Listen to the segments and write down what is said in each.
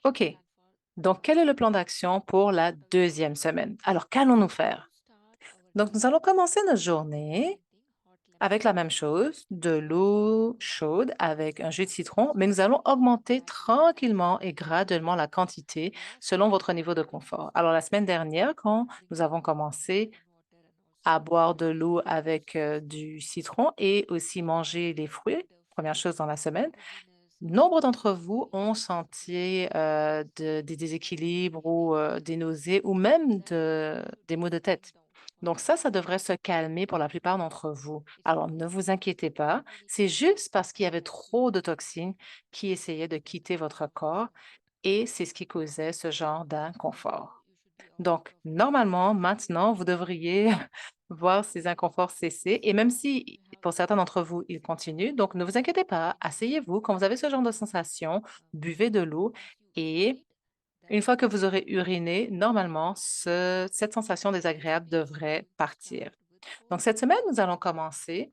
OK. Donc, quel est le plan d'action pour la deuxième semaine? Alors, qu'allons-nous faire? Donc, nous allons commencer notre journée avec la même chose, de l'eau chaude avec un jus de citron, mais nous allons augmenter tranquillement et graduellement la quantité selon votre niveau de confort. Alors, la semaine dernière, quand nous avons commencé à boire de l'eau avec du citron et aussi manger des fruits, première chose dans la semaine, nombre d'entre vous ont senti des déséquilibres ou des nausées ou même des maux de tête. Donc ça devrait se calmer pour la plupart d'entre vous. Alors ne vous inquiétez pas, c'est juste parce qu'il y avait trop de toxines qui essayaient de quitter votre corps et c'est ce qui causait ce genre d'inconfort. Donc, normalement, maintenant, vous devriez voir ces inconforts cesser et même si pour certains d'entre vous, ils continuent, donc ne vous inquiétez pas, asseyez-vous. Quand vous avez ce genre de sensation, buvez de l'eau et une fois que vous aurez uriné, normalement, cette sensation désagréable devrait partir. Donc, cette semaine, nous allons commencer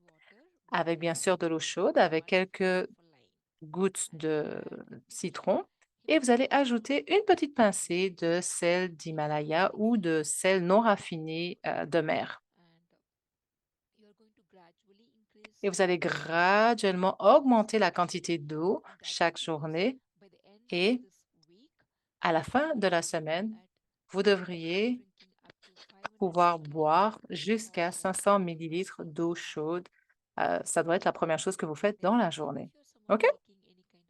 avec bien sûr de l'eau chaude, avec quelques gouttes de citron et vous allez ajouter une petite pincée de sel d'Himalaya ou de sel non raffiné de mer. Et vous allez graduellement augmenter la quantité d'eau chaque journée et à la fin de la semaine, vous devriez pouvoir boire jusqu'à 500 millilitres d'eau chaude. Ça doit être la première chose que vous faites dans la journée. OK?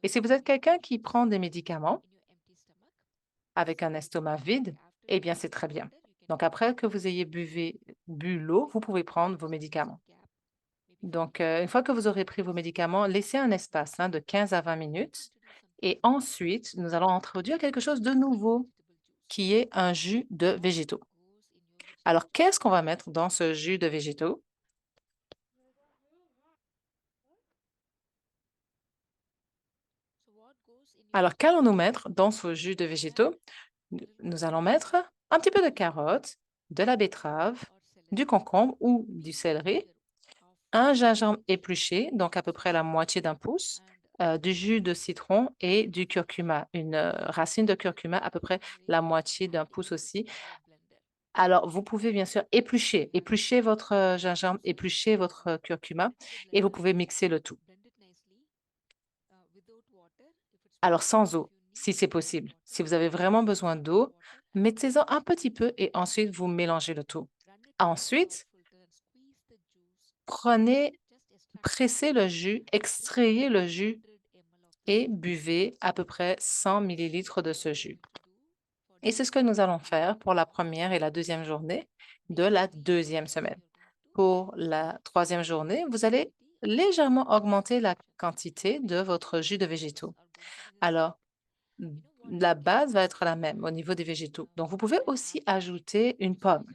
Et si vous êtes quelqu'un qui prend des médicaments, avec un estomac vide, eh bien, c'est très bien. Donc, après que vous ayez bu l'eau, vous pouvez prendre vos médicaments. Donc, une fois que vous aurez pris vos médicaments, laissez un espace de 15 à 20 minutes. Et ensuite, nous allons introduire quelque chose de nouveau qui est un jus de végétaux. Alors, qu'est-ce qu'on va mettre dans ce jus de végétaux? Alors, qu'allons-nous mettre dans ce jus de végétaux? Nous allons mettre un petit peu de carotte, de la betterave, du concombre ou du céleri, un gingembre épluché, donc à peu près la moitié d'un pouce, du jus de citron et du curcuma, une racine de curcuma, à peu près la moitié d'un pouce aussi. Alors, vous pouvez bien sûr éplucher votre gingembre, éplucher votre curcuma et vous pouvez mixer le tout. Alors, sans eau, si c'est possible. Si vous avez vraiment besoin d'eau, mettez-en un petit peu et ensuite vous mélangez le tout. Ensuite, prenez, pressez le jus, extrayez le jus et buvez à peu près 100 millilitres de ce jus. Et c'est ce que nous allons faire pour la première et la deuxième journée de la deuxième semaine. Pour la troisième journée, vous allez légèrement augmenter la quantité de votre jus de végétaux. Alors, la base va être la même au niveau des végétaux. Donc, vous pouvez aussi ajouter une pomme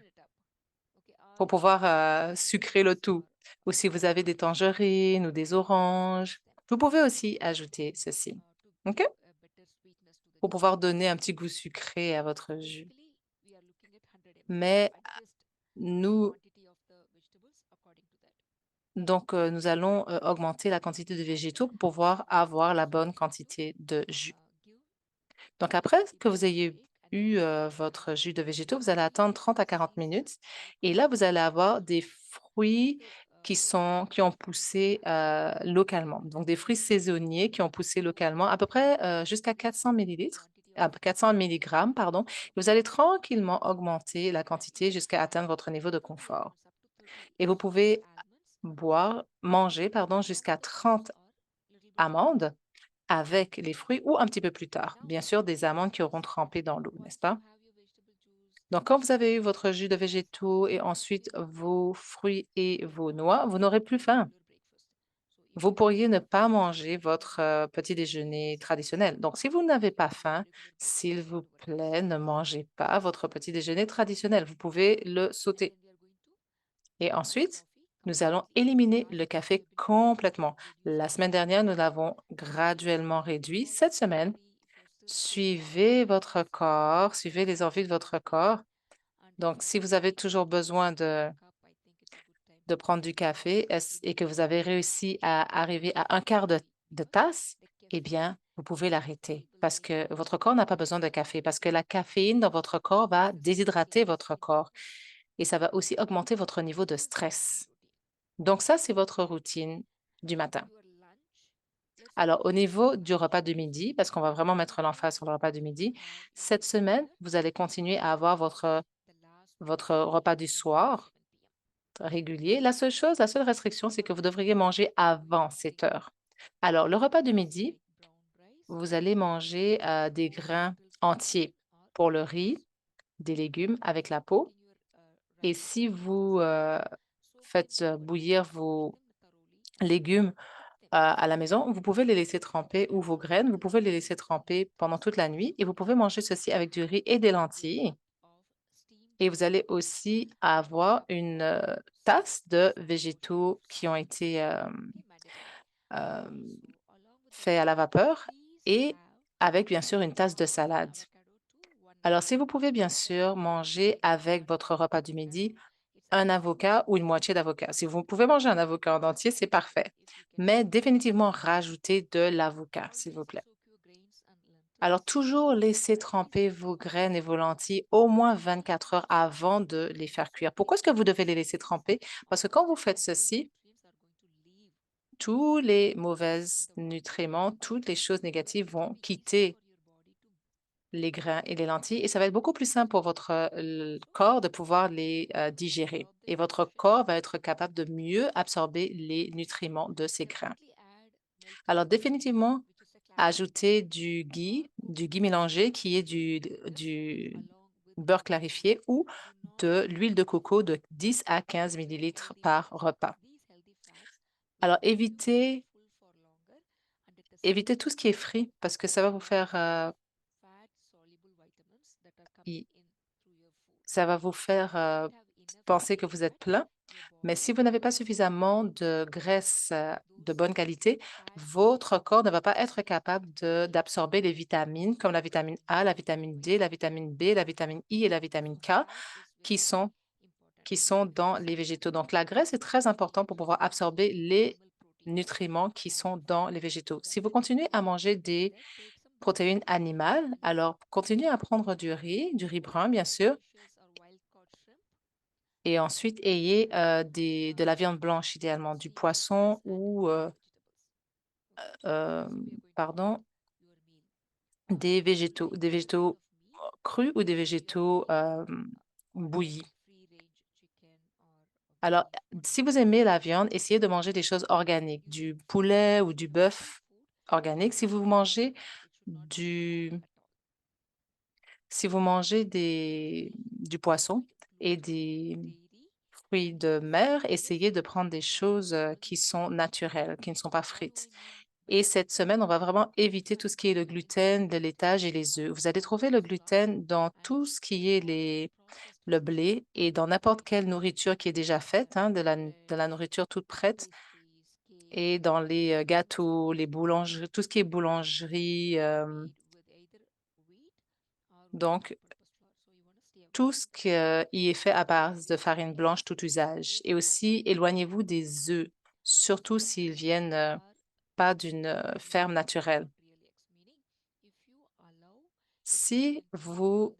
pour pouvoir sucrer le tout. Ou si vous avez des tangerines ou des oranges, vous pouvez aussi ajouter ceci. OK? Pour pouvoir donner un petit goût sucré à votre jus. Mais nous nous allons, augmenter la quantité de végétaux pour pouvoir avoir la bonne quantité de jus. Donc après que vous ayez eu, votre jus de végétaux, vous allez attendre 30 à 40 minutes et là, vous allez avoir des fruits qui ont poussé, localement. Donc des fruits saisonniers qui ont poussé localement, à peu près, jusqu'à 400 millilitres, 400 milligrammes, pardon. Vous allez tranquillement augmenter la quantité jusqu'à atteindre votre niveau de confort et vous pouvez manger, pardon, jusqu'à 30 amandes avec les fruits ou un petit peu plus tard. Bien sûr, des amandes qui auront trempé dans l'eau, n'est-ce pas? Donc, quand vous avez eu votre jus de végétaux et ensuite vos fruits et vos noix, vous n'aurez plus faim. Vous pourriez ne pas manger votre petit déjeuner traditionnel. Donc, si vous n'avez pas faim, s'il vous plaît, ne mangez pas votre petit déjeuner traditionnel. Vous pouvez le sauter. Et ensuite, nous allons éliminer le café complètement. La semaine dernière, nous l'avons graduellement réduit. Cette semaine, suivez votre corps, suivez les envies de votre corps. Donc, si vous avez toujours besoin de prendre du café et que vous avez réussi à arriver à un quart de tasse, eh bien, vous pouvez l'arrêter parce que votre corps n'a pas besoin de café, parce que la caféine dans votre corps va déshydrater votre corps et ça va aussi augmenter votre niveau de stress. Donc ça, c'est votre routine du matin. Alors, au niveau du repas de midi, parce qu'on va vraiment mettre l'emphase sur le repas du midi, cette semaine, vous allez continuer à avoir votre repas du soir régulier. La seule chose, la seule restriction, c'est que vous devriez manger avant 7 heures. Alors, le repas du midi, vous allez manger des grains entiers pour le riz, des légumes avec la peau. Et si vous faites bouillir vos légumes à la maison, vous pouvez les laisser tremper ou vos graines, vous pouvez les laisser tremper pendant toute la nuit et vous pouvez manger ceci avec du riz et des lentilles. Et vous allez aussi avoir une tasse de végétaux qui ont été euh, faits à la vapeur et avec bien sûr une tasse de salade. Alors, si vous pouvez bien sûr manger avec votre repas du midi un avocat ou une moitié d'avocat. Si vous pouvez manger un avocat en entier, c'est parfait. Mais définitivement rajoutez de l'avocat, s'il vous plaît. Alors, toujours laisser tremper vos graines et vos lentilles au moins 24 heures avant de les faire cuire. Pourquoi est-ce que vous devez les laisser tremper? Parce que quand vous faites ceci, tous les mauvais nutriments, toutes les choses négatives vont quitter les grains et les lentilles et ça va être beaucoup plus simple pour votre corps de pouvoir les digérer. Et votre corps va être capable de mieux absorber les nutriments de ces grains. Alors, définitivement, ajouter du ghee mélangé qui est du beurre clarifié ou de l'huile de coco de 10 à 15 millilitres par repas. Alors, évitez tout ce qui est frit parce que ça va vous faire, y- ça va vous faire penser que vous êtes plein. Mais si vous n'avez pas suffisamment de graisse de bonne qualité, votre corps ne va pas être capable d'absorber les vitamines comme la vitamine A, la vitamine D, la vitamine B, la vitamine I et la vitamine K qui sont, qui sont dans les végétaux. Donc, la graisse est très importante pour pouvoir absorber les nutriments qui sont dans les végétaux. Si vous continuez à manger des protéines animales, alors continuez à prendre du riz brun, bien sûr, et ensuite, ayez de la viande blanche, idéalement, du poisson ou, euh, pardon, des végétaux crus ou des végétaux bouillis. Alors, si vous aimez la viande, essayez de manger des choses organiques, du poulet ou du bœuf organique. Du, Si vous mangez du poisson et des fruits de mer, essayez de prendre des choses qui sont naturelles, qui ne sont pas frites. Et cette semaine, on va vraiment éviter tout ce qui est le gluten, le laitage et les œufs. Vous allez trouver le gluten dans tout ce qui est le blé et dans n'importe quelle nourriture qui est déjà faite, hein, de la nourriture toute prête et dans les gâteaux, les boulangeries, tout ce qui est boulangerie. Donc, tout ce qui est fait à base de farine blanche tout usage. Et aussi, éloignez-vous des œufs, surtout s'ils viennent pas d'une ferme naturelle. Si vous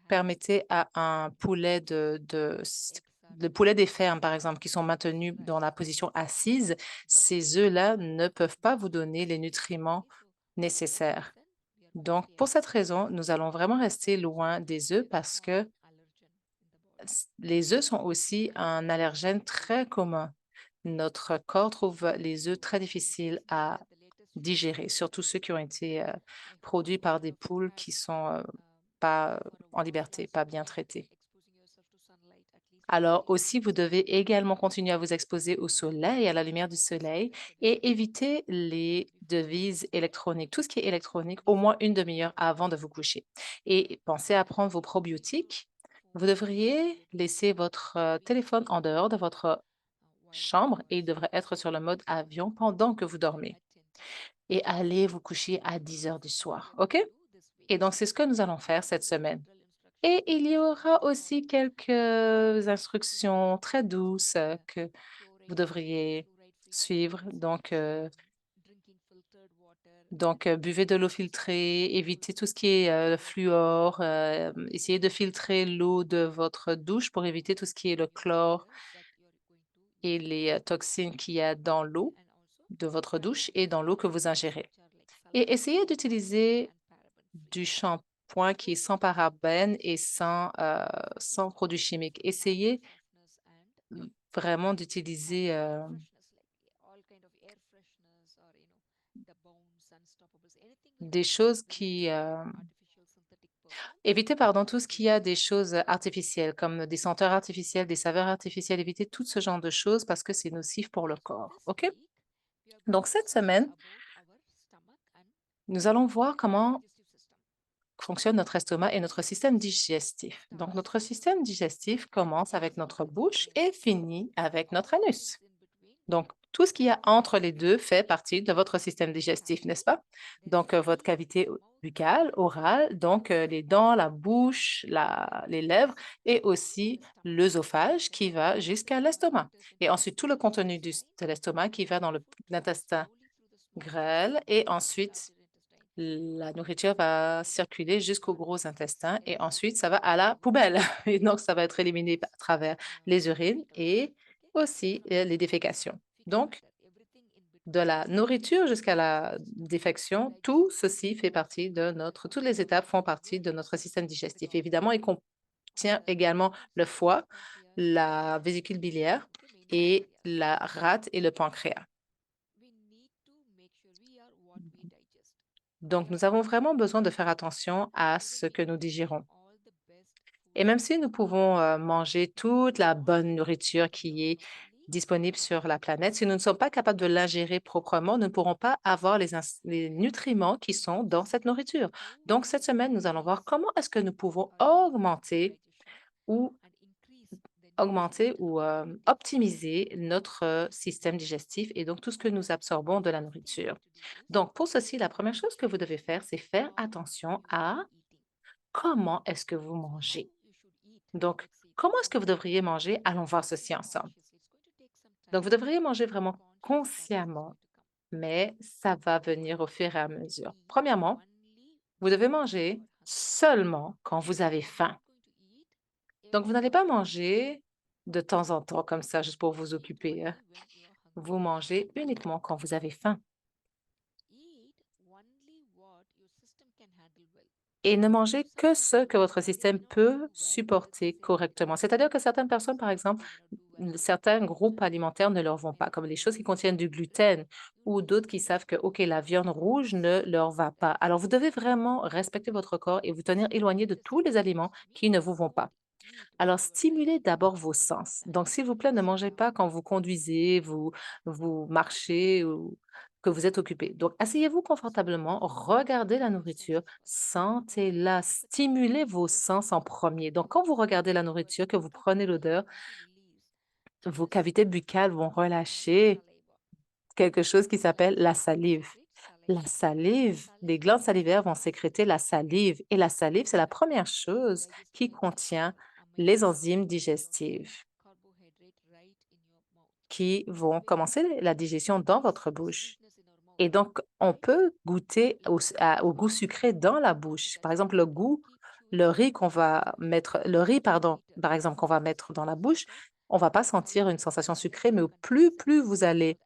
permettez à un poulet le poulet des fermes, par exemple, qui sont maintenus dans la position assise, ces œufs-là ne peuvent pas vous donner les nutriments nécessaires. Donc, pour cette raison, nous allons vraiment rester loin des œufs parce que les œufs sont aussi un allergène très commun. Notre corps trouve les œufs très difficiles à digérer, surtout ceux qui ont été produits par des poules qui sont pas en liberté, pas bien traitées. Alors aussi, vous devez également continuer à vous exposer au soleil, à la lumière du soleil, et éviter les devises électroniques, tout ce qui est électronique, au moins une demi-heure avant de vous coucher. Et pensez à prendre vos probiotiques. Vous devriez laisser votre téléphone en dehors de votre chambre et il devrait être sur le mode avion pendant que vous dormez. Et allez vous coucher à 10 heures du soir, OK? Et donc, c'est ce que nous allons faire cette semaine. Et il y aura aussi quelques instructions très douces que vous devriez suivre. Donc, Donc, buvez de l'eau filtrée, évitez tout ce qui est le fluor, essayez de filtrer l'eau de votre douche pour éviter tout ce qui est le chlore et les toxines qu'il y a dans l'eau de votre douche et dans l'eau que vous ingérez. Et essayez d'utiliser du shampoing qui est sans parabènes et sans produits chimiques. Essayez vraiment d'utiliser des choses qui... évitez, pardon, tout ce qui a des choses artificielles, comme des senteurs artificielles, des saveurs artificielles. Évitez tout ce genre de choses parce que c'est nocif pour le corps. OK? Donc, cette semaine, nous allons voir comment fonctionne notre estomac et notre système digestif. Donc, notre système digestif commence avec notre bouche et finit avec notre anus. Donc, tout ce qu'il y a entre les deux fait partie de votre système digestif, n'est-ce pas? Donc, votre cavité buccale, orale, donc les dents, la bouche, les lèvres et aussi l'œsophage qui va jusqu'à l'estomac. Et ensuite, tout le contenu de l'estomac qui va dans l'intestin grêle et ensuite la nourriture va circuler jusqu'au gros intestin et ensuite, ça va à la poubelle. Et donc, ça va être éliminé à travers les urines et aussi les défécations. Donc, de la nourriture jusqu'à la défection, tout ceci fait partie de toutes les étapes font partie de notre système digestif. Évidemment, il contient également le foie, la vésicule biliaire et la rate et le pancréas. Donc, nous avons vraiment besoin de faire attention à ce que nous digérons. Et même si nous pouvons manger toute la bonne nourriture qui est disponible sur la planète, si nous ne sommes pas capables de l'ingérer proprement, nous ne pourrons pas avoir les nutriments qui sont dans cette nourriture. Donc, cette semaine, nous allons voir comment est-ce que nous pouvons ou optimiser notre système digestif et donc tout ce que nous absorbons de la nourriture. Donc, pour ceci, la première chose que vous devez faire, c'est faire attention à comment est-ce que vous mangez. Donc, comment est-ce que vous devriez manger? Allons voir ceci ensemble. Donc, vous devriez manger vraiment consciemment, mais ça va venir au fur et à mesure. Premièrement, vous devez manger seulement quand vous avez faim. Donc, vous n'allez pas manger de temps en temps comme ça, juste pour vous occuper, hein. Vous mangez uniquement quand vous avez faim. Et ne mangez que ce que votre système peut supporter correctement. C'est-à-dire que certaines personnes, par exemple, certains groupes alimentaires ne leur vont pas, comme les choses qui contiennent du gluten ou d'autres qui savent que, OK, la viande rouge ne leur va pas. Alors, vous devez vraiment respecter votre corps et vous tenir éloigné de tous les aliments qui ne vous vont pas. Alors, stimulez d'abord vos sens. Donc, s'il vous plaît, ne mangez pas quand vous conduisez, vous marchez ou que vous êtes occupé. Donc, asseyez-vous confortablement, regardez la nourriture, sentez-la, stimulez vos sens en premier. Donc, quand vous regardez la nourriture, que vous prenez l'odeur, vos cavités buccales vont relâcher quelque chose qui s'appelle la salive. La salive, les glandes salivaires vont sécréter la salive et la salive, c'est la première chose qui contient les enzymes digestives qui vont commencer la digestion dans votre bouche. Et donc, on peut goûter au goût sucré dans la bouche. Par exemple, le riz, pardon, par exemple, qu'on va mettre dans la bouche, on va pas sentir une sensation sucrée, mais plus vous allez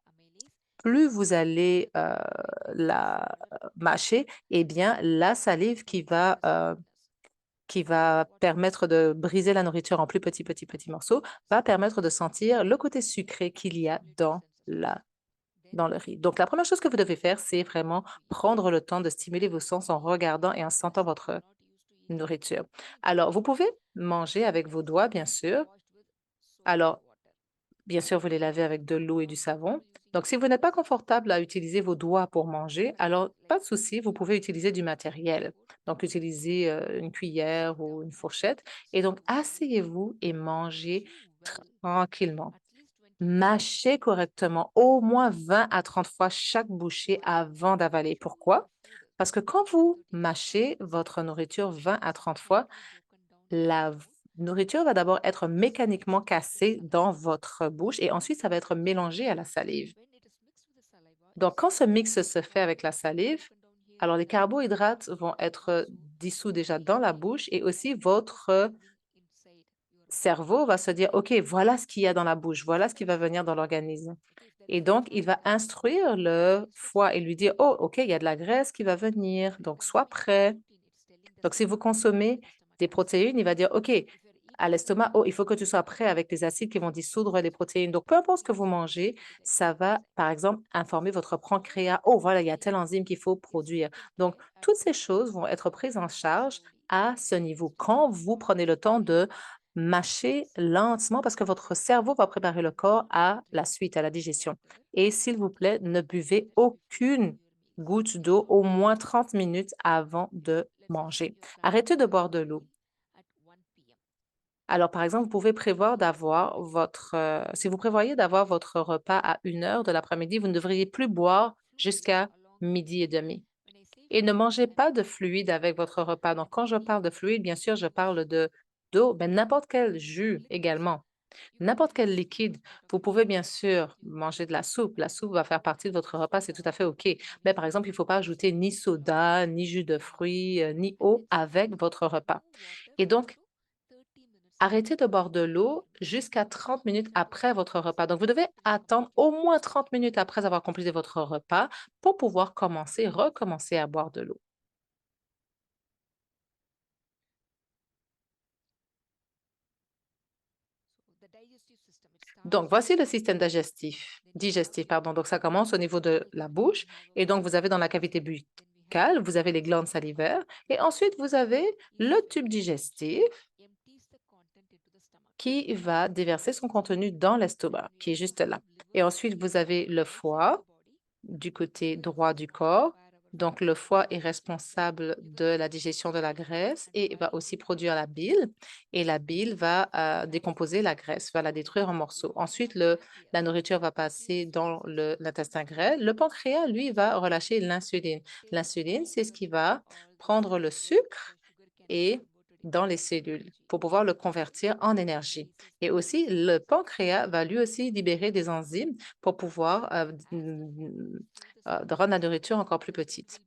la mâcher, eh bien, la salive qui va permettre de briser la nourriture en plus petits morceaux, va permettre de sentir le côté sucré qu'il y a dans le riz. Donc, la première chose que vous devez faire, c'est vraiment prendre le temps de stimuler vos sens en regardant et en sentant votre nourriture. Alors, vous pouvez manger avec vos doigts, bien sûr. Alors, bien sûr, vous les lavez avec de l'eau et du savon. Donc, si vous n'êtes pas confortable à utiliser vos doigts pour manger, alors pas de souci, vous pouvez utiliser du matériel. Donc, utilisez une cuillère ou une fourchette. Et donc, asseyez-vous et mangez tranquillement. Mâchez correctement, au moins 20 à 30 fois chaque bouchée avant d'avaler. Pourquoi? Parce que quand vous mâchez votre nourriture 20 à 30 fois, nourriture va d'abord être mécaniquement cassée dans votre bouche et ensuite ça va être mélangé à la salive. Donc, quand ce mix se fait avec la salive, alors les carbohydrates vont être dissous déjà dans la bouche et aussi votre cerveau va se dire, OK, voilà ce qu'il y a dans la bouche, voilà ce qui va venir dans l'organisme. Et donc, il va instruire le foie et lui dire, oh, OK, il y a de la graisse qui va venir, donc sois prêt. Donc, si vous consommez des protéines, il va dire, OK, à l'estomac, oh, il faut que tu sois prêt avec les acides qui vont dissoudre les protéines. Donc, peu importe ce que vous mangez, ça va, par exemple, informer votre pancréas, oh, voilà, il y a tel enzyme qu'il faut produire. Donc, toutes ces choses vont être prises en charge à ce niveau quand vous prenez le temps de mâcher lentement parce que votre cerveau va préparer le corps à la suite, à la digestion. Et s'il vous plaît, ne buvez aucune goutte d'eau au moins 30 minutes avant de manger. Arrêtez de boire de l'eau. Alors, par exemple, vous pouvez prévoir d'avoir si vous prévoyez d'avoir votre repas à 1 heure de l'après-midi, vous ne devriez plus boire jusqu'à midi et demi. Et ne mangez pas de fluide avec votre repas. Donc, quand je parle de fluide, bien sûr, je parle d'eau, mais n'importe quel jus également. N'importe quel liquide. Vous pouvez bien sûr manger de la soupe. La soupe va faire partie de votre repas, c'est tout à fait OK. Mais par exemple, il ne faut pas ajouter ni soda, ni jus de fruits, ni eau avec votre repas. Et donc, arrêtez de boire de l'eau jusqu'à 30 minutes après votre repas. Donc, vous devez attendre au moins 30 minutes après avoir complété votre repas pour pouvoir recommencer à boire de l'eau. Donc, voici le système digestif, pardon. Donc, ça commence au niveau de la bouche. Et donc, vous avez dans la cavité buccale, vous avez les glandes salivaires. Et ensuite, vous avez le tube digestif qui va déverser son contenu dans l'estomac, qui est juste là. Et ensuite, vous avez le foie du côté droit du corps. Donc, le foie est responsable de la digestion de la graisse et va aussi produire la bile. Et la bile va décomposer la graisse, va la détruire en morceaux. Ensuite, la nourriture va passer dans l'intestin grêle. Le pancréas, lui, va relâcher l'insuline. L'insuline, c'est ce qui va prendre le sucre et dans les cellules pour pouvoir le convertir en énergie. Et aussi, le pancréas va lui aussi libérer des enzymes pour pouvoir de rendre la nourriture encore plus petite.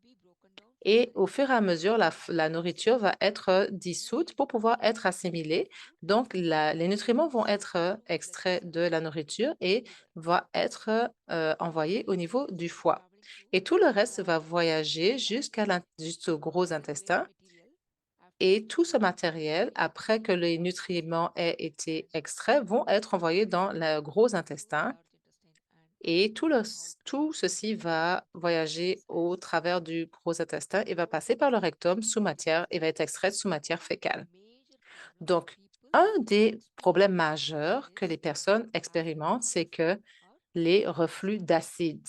Et au fur et à mesure, la nourriture va être dissoute pour pouvoir être assimilée. Donc, les nutriments vont être extraits de la nourriture et vont être envoyés au niveau du foie. Et tout le reste va voyager jusqu'au gros intestin. Et tout ce matériel, après que les nutriments aient été extraits, vont être envoyés dans le gros intestin et tout ceci va voyager au travers du gros intestin et va passer par le rectum sous matière et va être extrait sous matière fécale. Donc, un des problèmes majeurs que les personnes expérimentent, c'est que les reflux d'acide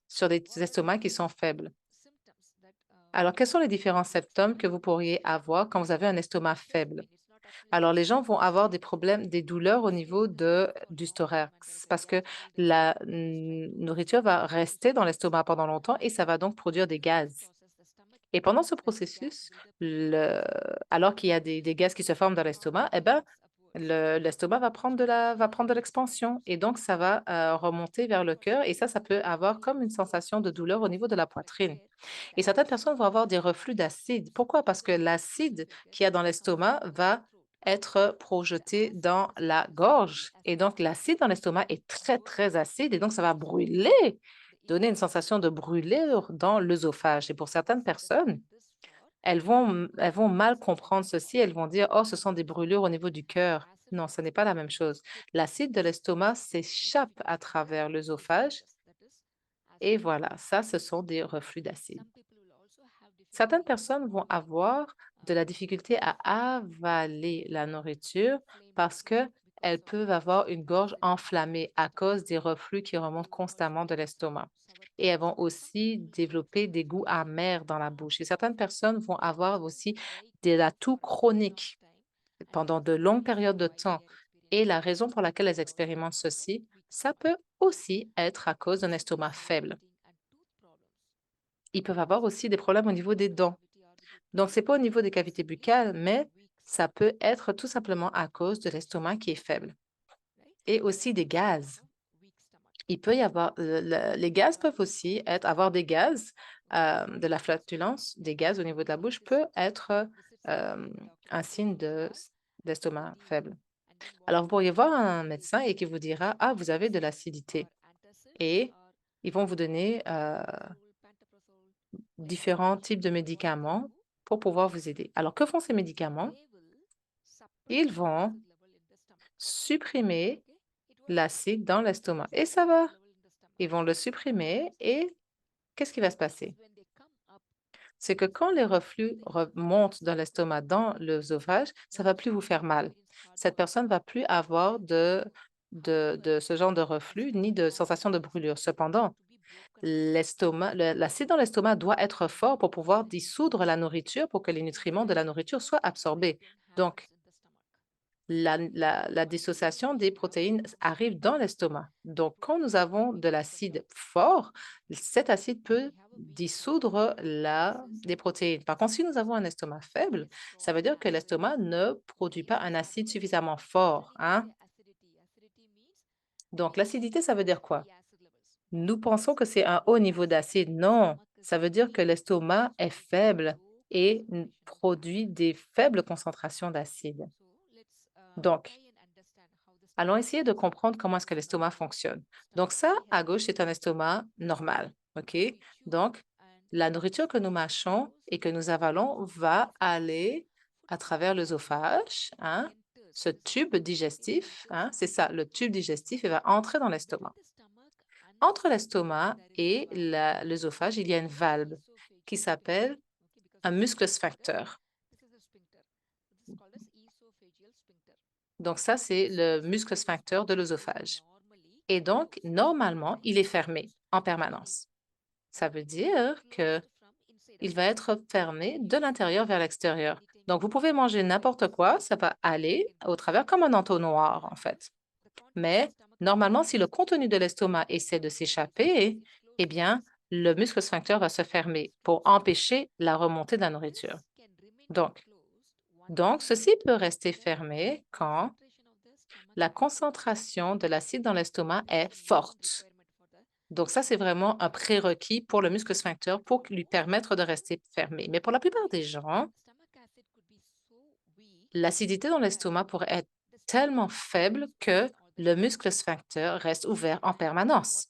sur des estomacs qui sont faibles. Alors, quels sont les différents symptômes que vous pourriez avoir quand vous avez un estomac faible? Alors, les gens vont avoir des problèmes, des douleurs au niveau du thorax parce que la nourriture va rester dans l'estomac pendant longtemps et ça va donc produire des gaz. Et pendant ce processus, alors qu'il y a des gaz qui se forment dans l'estomac, eh ben, l'estomac va prendre de l'expansion et donc ça va remonter vers le cœur et ça peut avoir comme une sensation de douleur au niveau de la poitrine. Et certaines personnes vont avoir des reflux d'acide. Pourquoi? Parce que l'acide qu'il y a dans l'estomac va être projeté dans la gorge. Et donc, l'acide dans l'estomac est très, très acide et donc ça va brûler, donner une sensation de brûlure dans l'œsophage. Et pour certaines personnes, elles vont mal comprendre ceci. Elles vont dire, oh, ce sont des brûlures au niveau du cœur. Non, ce n'est pas la même chose. L'acide de l'estomac s'échappe à travers l'œsophage et voilà, ça, ce sont des reflux d'acide. Certaines personnes vont avoir de la difficulté à avaler la nourriture parce qu'elles peuvent avoir une gorge enflammée à cause des reflux qui remontent constamment de l'estomac. Et elles vont aussi développer des goûts amers dans la bouche. Et certaines personnes vont avoir aussi de la toux chronique pendant de longues périodes de temps. Et la raison pour laquelle elles expérimentent ceci, ça peut aussi être à cause d'un estomac faible. Ils peuvent avoir aussi des problèmes au niveau des dents. Donc, ce n'est pas au niveau des cavités buccales, mais ça peut être tout simplement à cause de l'estomac qui est faible et aussi des gaz. Il peut y avoir, les gaz peuvent aussi avoir des gaz, de la flatulence, des gaz au niveau de la bouche peut être un signe d'estomac faible. Alors, vous pourriez voir un médecin et qui vous dira, ah, vous avez de l'acidité. Et ils vont vous donner différents types de médicaments pour pouvoir vous aider. Alors, que font ces médicaments? Ils vont supprimer l'acide dans l'estomac. Et ça va. Ils vont le supprimer et qu'est-ce qui va se passer? C'est que quand les reflux remontent dans l'estomac, dans l'œsophage, ça va plus vous faire mal. Cette personne va plus avoir de ce genre de reflux ni de sensation de brûlure. Cependant, l'acide dans l'estomac doit être fort pour pouvoir dissoudre la nourriture, pour que les nutriments de la nourriture soient absorbés. Donc, la dissociation des protéines arrive dans l'estomac. Donc, quand nous avons de l'acide fort, cet acide peut dissoudre les protéines. Par contre, si nous avons un estomac faible, ça veut dire que l'estomac ne produit pas un acide suffisamment fort, hein? Donc, l'acidité, ça veut dire quoi? Nous pensons que c'est un haut niveau d'acide. Non, ça veut dire que l'estomac est faible et produit des faibles concentrations d'acide. Donc, allons essayer de comprendre comment est-ce que l'estomac fonctionne. Donc ça, à gauche, c'est un estomac normal, OK? Donc, la nourriture que nous mâchons et que nous avalons va aller à travers l'œsophage, hein, ce tube digestif, hein, c'est ça, le tube digestif, il va entrer dans l'estomac. Entre l'estomac et l'œsophage, il y a une valve qui s'appelle un muscle sphincter. Donc ça, c'est le muscle sphincter de l'œsophage. Et donc, normalement, il est fermé en permanence. Ça veut dire qu'il va être fermé de l'intérieur vers l'extérieur. Donc, vous pouvez manger n'importe quoi, ça va aller au travers comme un entonnoir, en fait. Mais normalement, si le contenu de l'estomac essaie de s'échapper, eh bien, le muscle sphincter va se fermer pour empêcher la remontée de la nourriture. Donc, ceci peut rester fermé quand la concentration de l'acide dans l'estomac est forte. Donc ça, c'est vraiment un prérequis pour le muscle sphincter pour lui permettre de rester fermé. Mais pour la plupart des gens, l'acidité dans l'estomac pourrait être tellement faible que le muscle sphincter reste ouvert en permanence.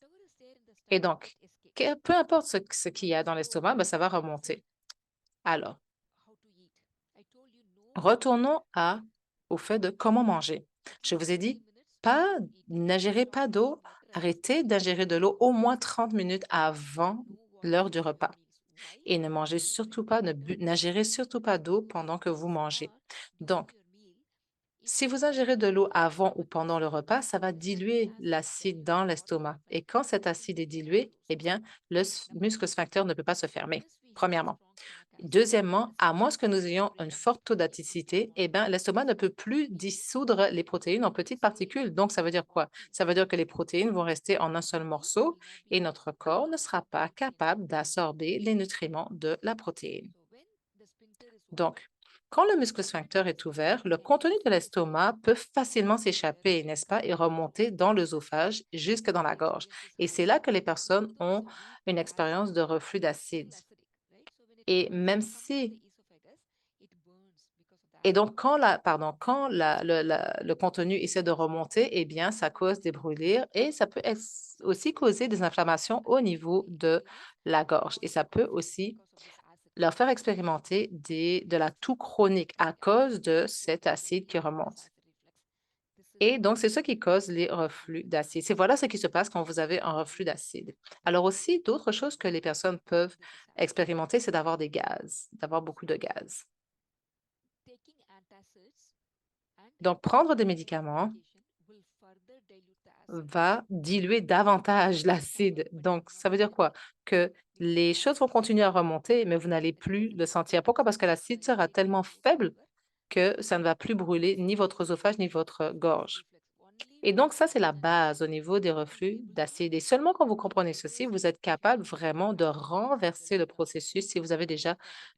Et donc, peu importe ce qu'il y a dans l'estomac, ben, ça va remonter. Alors, retournons au fait de comment manger. Je vous ai dit, n'ingérez pas d'eau, arrêtez d'ingérer de l'eau au moins 30 minutes avant l'heure du repas. Et ne mangez surtout pas, n'ingérez surtout pas d'eau pendant que vous mangez. Donc, si vous ingérez de l'eau avant ou pendant le repas, ça va diluer l'acide dans l'estomac. Et quand cet acide est dilué, eh bien, muscle sphincter ne peut pas se fermer, premièrement. Deuxièmement, à moins que nous ayons un fort taux d'acidité, eh bien, l'estomac ne peut plus dissoudre les protéines en petites particules. Donc, ça veut dire quoi? Ça veut dire que les protéines vont rester en un seul morceau et notre corps ne sera pas capable d'absorber les nutriments de la protéine. Donc, quand le muscle sphincter est ouvert, le contenu de l'estomac peut facilement s'échapper, n'est-ce pas, et remonter dans l'œsophage jusque dans la gorge. Et c'est là que les personnes ont une expérience de reflux d'acide. Et même si Et donc, quand le contenu essaie de remonter, eh bien, ça cause des brûlures et ça peut aussi causer des inflammations au niveau de la gorge. Et ça peut aussi leur faire expérimenter de la toux chronique à cause de cet acide qui remonte. Et donc, c'est ça qui cause les reflux d'acide. Voilà ce qui se passe quand vous avez un reflux d'acide. Alors aussi, d'autres choses que les personnes peuvent expérimenter, c'est d'avoir des gaz, d'avoir beaucoup de gaz. Donc, prendre des médicaments va diluer davantage l'acide. Donc, ça veut dire quoi? Que les choses vont continuer à remonter, mais vous n'allez plus le sentir. Pourquoi? Parce que l'acide sera tellement faible que ça ne va plus brûler ni votre oesophage ni votre gorge. Et donc, ça, c'est la base au niveau des reflux d'acide. Et seulement quand vous comprenez ceci, vous êtes capable vraiment de renverser le processus si vous avez déjà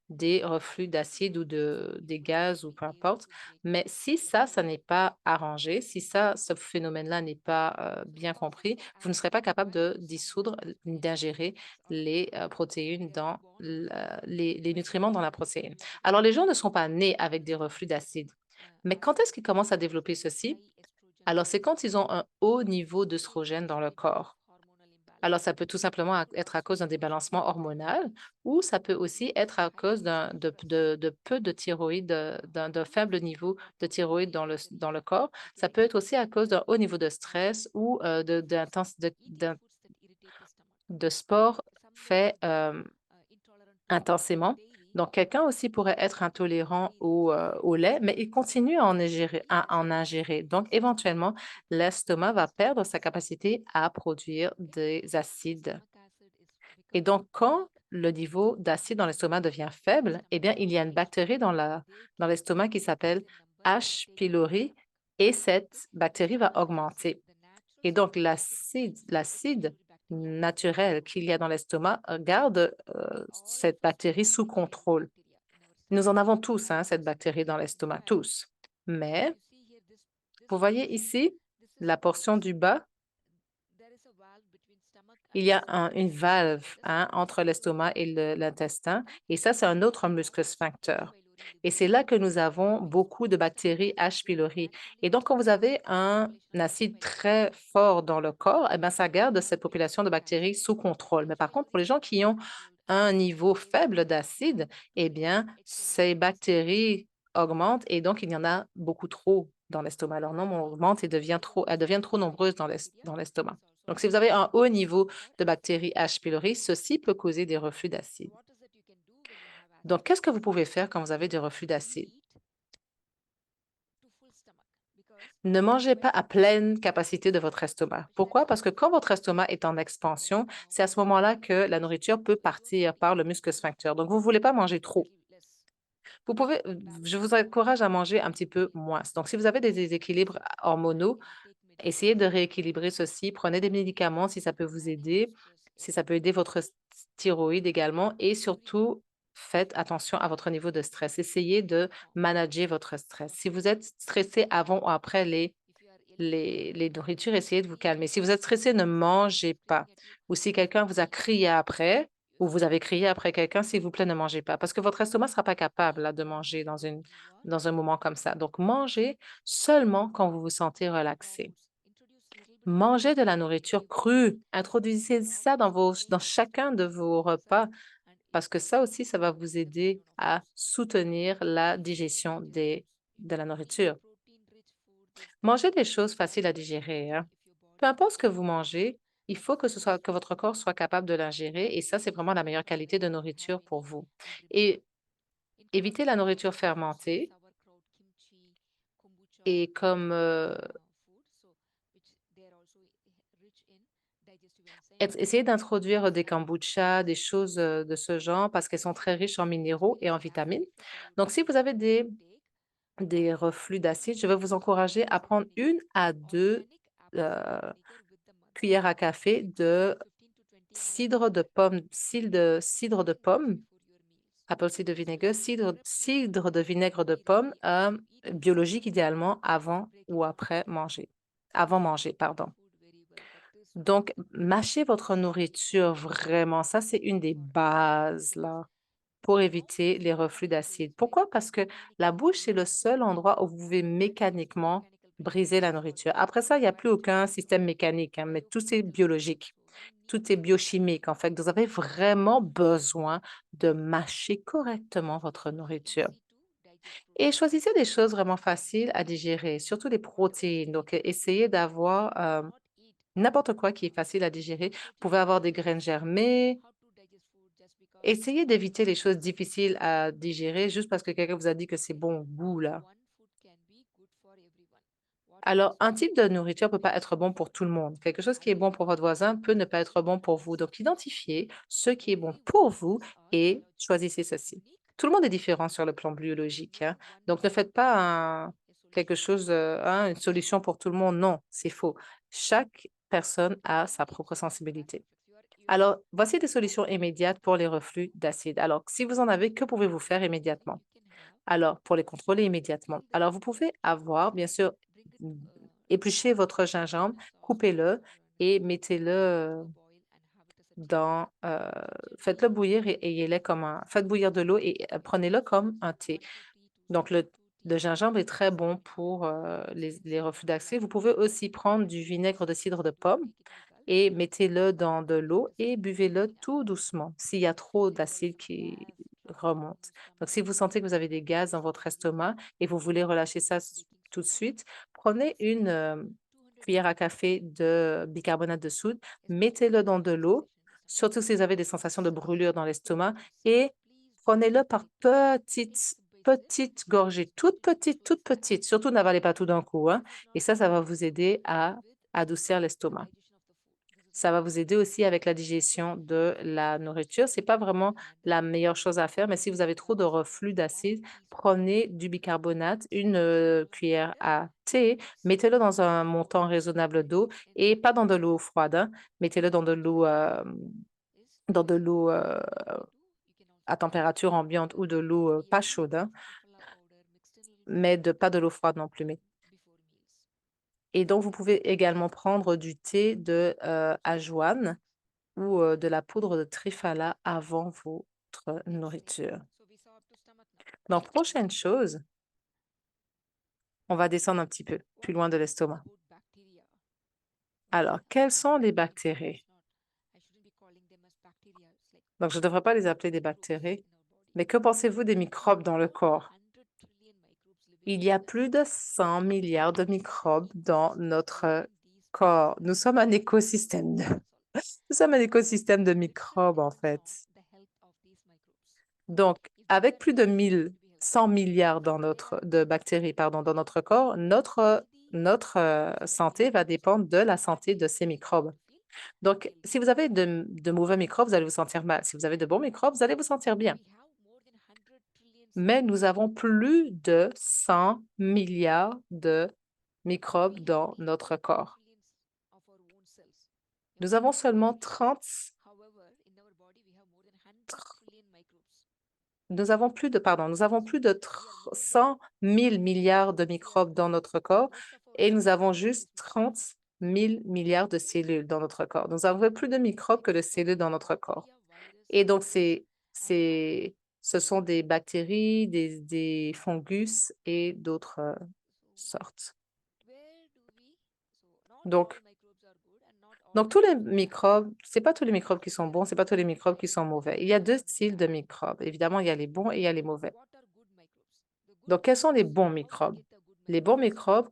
des reflux d'acide ou des gaz ou peu importe. Mais si ça, ça n'est pas arrangé, si ça, ce phénomène-là n'est pas bien compris, vous ne serez pas capable de dissoudre, d'ingérer les protéines dans les nutriments dans la protéine. Alors, les gens ne sont pas nés avec des reflux d'acide. Mais quand est-ce qu'ils commencent à développer ceci? Alors, c'est quand ils ont un haut niveau d'œstrogène dans le corps. Alors, ça peut tout simplement être à cause d'un débalancement hormonal ou ça peut aussi être à cause de peu de thyroïde, d'un faible niveau de thyroïde dans le corps. Ça peut être aussi à cause d'un haut niveau de stress ou de sport fait intensément. Donc, quelqu'un aussi pourrait être intolérant au lait, mais il continue à en ingérer. Donc, éventuellement, l'estomac va perdre sa capacité à produire des acides. Et donc, quand le niveau d'acide dans l'estomac devient faible, eh bien, il y a une bactérie dans l'estomac qui s'appelle H. pylori et cette bactérie va augmenter. Et donc, l'acide naturel qu'il y a dans l'estomac garde cette bactérie sous contrôle. Nous en avons tous, hein, cette bactérie dans l'estomac, tous. Mais vous voyez ici, la portion du bas, il y a une valve hein, entre l'estomac et l'intestin. Et ça, c'est un autre muscle sphincter. Et c'est là que nous avons beaucoup de bactéries H. pylori. Et donc, quand vous avez un acide très fort dans le corps, eh bien, ça garde cette population de bactéries sous contrôle. Mais par contre, pour les gens qui ont un niveau faible d'acide, eh bien, ces bactéries augmentent et donc il y en a beaucoup trop dans l'estomac. Leur nombre augmente et elles deviennent trop nombreuses dans l'estomac. Donc, si vous avez un haut niveau de bactéries H. pylori, ceci peut causer des reflux d'acide. Donc, qu'est-ce que vous pouvez faire quand vous avez des reflux d'acide? Ne mangez pas à pleine capacité de votre estomac. Pourquoi? Parce que quand votre estomac est en expansion, c'est à ce moment-là que la nourriture peut partir par le muscle sphincter. Donc, vous ne voulez pas manger trop. Je vous encourage à manger un petit peu moins. Donc, si vous avez des déséquilibres hormonaux, essayez de rééquilibrer ceci. Prenez des médicaments si ça peut vous aider, si ça peut aider votre thyroïde également. Et surtout, faites attention à votre niveau de stress. Essayez de manager votre stress. Si vous êtes stressé avant ou après les nourritures, essayez de vous calmer. Si vous êtes stressé, ne mangez pas. Ou si quelqu'un vous a crié après, ou vous avez crié après quelqu'un, s'il vous plaît, ne mangez pas. Parce que votre estomac ne sera pas capable là, de manger dans un moment comme ça. Donc, mangez seulement quand vous vous sentez relaxé. Mangez de la nourriture crue. Introduisez ça dans chacun de vos repas parce que ça aussi, ça va vous aider à soutenir la digestion de la nourriture. Mangez des choses faciles à digérer, hein. Peu importe ce que vous mangez, il faut que votre corps soit capable de l'ingérer et ça, c'est vraiment la meilleure qualité de nourriture pour vous. Et évitez la nourriture fermentée et essayez d'introduire des kombucha, des choses de ce genre parce qu'elles sont très riches en minéraux et en vitamines. Donc, si vous avez des reflux d'acide, je vais vous encourager à prendre 1 à 2 euh, cuillères à café de cidre de pomme, apple cider vinegar, cidre de vinaigre de pomme, biologique idéalement avant manger, pardon. Donc, mâchez votre nourriture vraiment. Ça, c'est une des bases, là, pour éviter les reflux d'acide. Pourquoi? Parce que la bouche, c'est le seul endroit où vous pouvez mécaniquement briser la nourriture. Après ça, il n'y a plus aucun système mécanique, hein, mais tout est biologique. Tout est biochimique, en fait. Vous avez vraiment besoin de mâcher correctement votre nourriture. Et choisissez des choses vraiment faciles à digérer, surtout les protéines. Donc, essayez d'avoir n'importe quoi qui est facile à digérer. Vous pouvez avoir des graines germées. Essayez d'éviter les choses difficiles à digérer juste parce que quelqu'un vous a dit que c'est bon au goût, là. Alors, un type de nourriture ne peut pas être bon pour tout le monde. Quelque chose qui est bon pour votre voisin peut ne pas être bon pour vous. Donc, identifiez ce qui est bon pour vous et choisissez ceci. Tout le monde est différent sur le plan biologique, hein. Donc, ne faites pas quelque chose, hein, une solution pour tout le monde. Non, c'est faux. Chaque personne a sa propre sensibilité. Alors, voici des solutions immédiates pour les reflux d'acide. Alors, si vous en avez, que pouvez-vous faire immédiatement? Alors, pour les contrôler immédiatement. Alors, vous pouvez avoir, bien sûr, mm, éplucher votre gingembre, coupez-le et mettez-le dans, faites-le bouillir et ayez-le comme un, faites bouillir de l'eau et prenez-le comme un thé. Donc, le gingembre est très bon pour les reflux d'acide. Vous pouvez aussi prendre du vinaigre de cidre de pomme et mettez-le dans de l'eau et buvez-le tout doucement s'il y a trop d'acide qui remonte. Donc, si vous sentez que vous avez des gaz dans votre estomac et vous voulez relâcher ça tout de suite, prenez une cuillère à café de bicarbonate de soude, mettez-le dans de l'eau, surtout si vous avez des sensations de brûlure dans l'estomac, et prenez-le par petites gorgées, toutes petites. Surtout n'avalez pas tout d'un coup, hein. Et ça va vous aider à adoucir l'estomac. Ça va vous aider aussi avec la digestion de la nourriture. C'est pas vraiment la meilleure chose à faire, mais si vous avez trop de reflux d'acide, prenez du bicarbonate, une cuillère à thé, mettez-le dans un montant raisonnable d'eau et pas dans de l'eau froide, hein. Mettez-le dans de l'eau à température ambiante ou de l'eau pas chaude, hein, mais pas de l'eau froide non plus. Et donc, vous pouvez également prendre du thé de ajoine ou de la poudre de trifala avant votre nourriture. Donc, prochaine chose, on va descendre un petit peu plus loin de l'estomac. Alors, quelles sont les bactéries? Donc, je ne devrais pas les appeler des bactéries, mais que pensez-vous des microbes dans le corps? Il y a plus de 100 milliards de microbes dans notre corps. Nous sommes un écosystème nous sommes un écosystème de microbes, en fait. Donc, avec plus de 100 milliards de bactéries, pardon, dans notre corps, notre santé va dépendre de la santé de ces microbes. Donc, si vous avez de mauvais microbes, vous allez vous sentir mal. Si vous avez de bons microbes, vous allez vous sentir bien. Mais nous avons plus de 100 milliards de microbes dans notre corps. Nous avons seulement 30. Nous avons plus de 100 000 milliards de microbes dans notre corps et nous avons juste 30 000 milliards de cellules dans notre corps. Nous avons plus de microbes que de cellules dans notre corps. Et donc, ce sont des bactéries, des fungus et d'autres sortes. Donc, tous les microbes, c'est pas tous les microbes qui sont bons, c'est pas tous les microbes qui sont mauvais. Il y a deux styles de microbes. Évidemment, il y a les bons et il y a les mauvais. Donc, quels sont les bons microbes? Les bons microbes,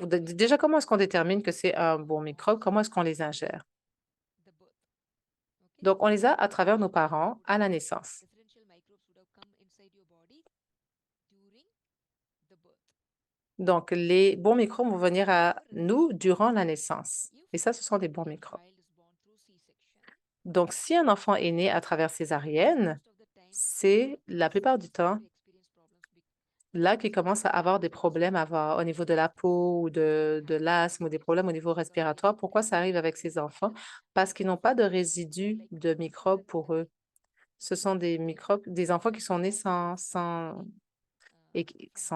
déjà, comment est-ce qu'on détermine que c'est un bon microbe? Comment est-ce qu'on les ingère? Donc, on les a à travers nos parents à la naissance. Donc, les bons microbes vont venir à nous durant la naissance. Et ça, ce sont des bons microbes. Donc, si un enfant est né à travers césarienne, c'est la plupart du temps là qu'ils commencent à avoir des problèmes au niveau de la peau ou de l'asthme ou des problèmes au niveau respiratoire. Pourquoi ça arrive avec ces enfants? Parce qu'ils n'ont pas de résidus de microbes pour eux. Ce sont des microbes, des enfants qui sont nés sans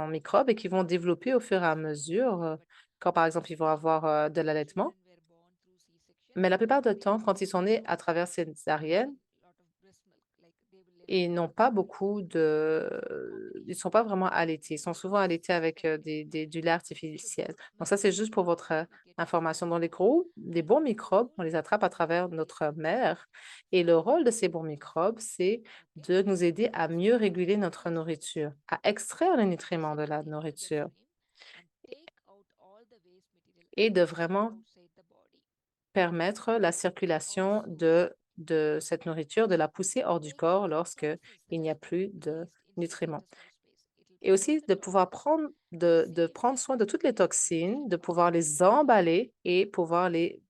microbes et qui vont développer au fur et à mesure, quand par exemple ils vont avoir de l'allaitement. Mais la plupart du temps, quand ils sont nés à travers césarienne, ils n'ont pas beaucoup ils sont pas vraiment allaités. Ils sont souvent allaités avec du lait artificiel. Donc ça, c'est juste pour votre information. Dans les bons microbes, on les attrape à travers notre mère. Et le rôle de ces bons microbes, c'est de nous aider à mieux réguler notre nourriture, à extraire les nutriments de la nourriture et de vraiment permettre la circulation de cette nourriture, de la pousser hors du corps lorsqu'il n'y a plus de nutriments. Et aussi de pouvoir de prendre soin de toutes les toxines, de pouvoir les emballer et pouvoir les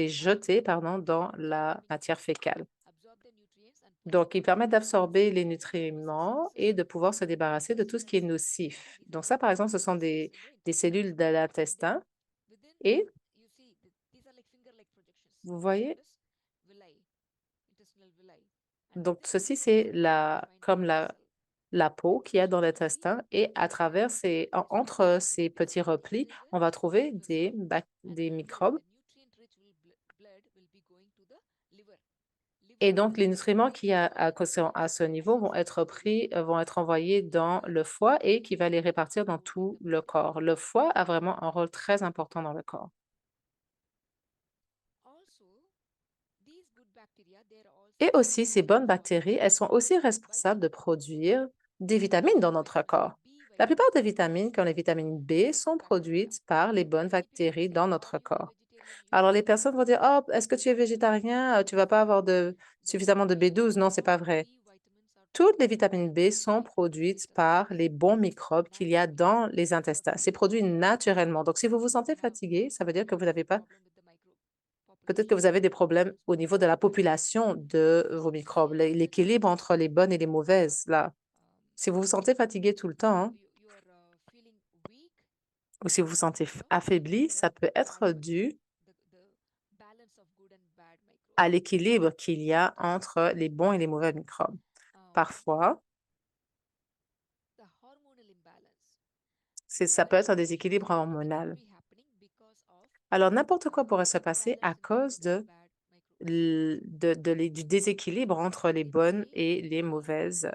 jeter, pardon, dans la matière fécale. Donc, ils permettent d'absorber les nutriments et de pouvoir se débarrasser de tout ce qui est nocif. Donc ça, par exemple, ce sont des cellules de l'intestin et vous voyez, donc ceci, c'est comme la peau qu'il y a dans l'intestin et à travers entre ces petits replis, on va trouver des microbes. Et donc, les nutriments qui à ce niveau vont être pris, vont être envoyés dans le foie et qui va les répartir dans tout le corps. Le foie a vraiment un rôle très important dans le corps. Et aussi, ces bonnes bactéries, elles sont aussi responsables de produire des vitamines dans notre corps. La plupart des vitamines, comme les vitamines B, sont produites par les bonnes bactéries dans notre corps. Alors, les personnes vont dire, oh, est-ce que tu es végétarien? Tu vas pas avoir suffisamment de B12. Non, c'est pas vrai. Toutes les vitamines B sont produites par les bons microbes qu'il y a dans les intestins. C'est produit naturellement. Donc, si vous vous sentez fatigué, ça veut dire que vous n'avez pas, peut-être que vous avez des problèmes au niveau de la population de vos microbes, l'équilibre entre les bonnes et les mauvaises, là. Si vous vous sentez fatigué tout le temps, hein, ou si vous vous sentez affaibli, ça peut être dû à l'équilibre qu'il y a entre les bons et les mauvais microbes. Parfois, ça peut être un déséquilibre hormonal. Alors, n'importe quoi pourrait se passer à cause du déséquilibre entre les bonnes et les mauvaises,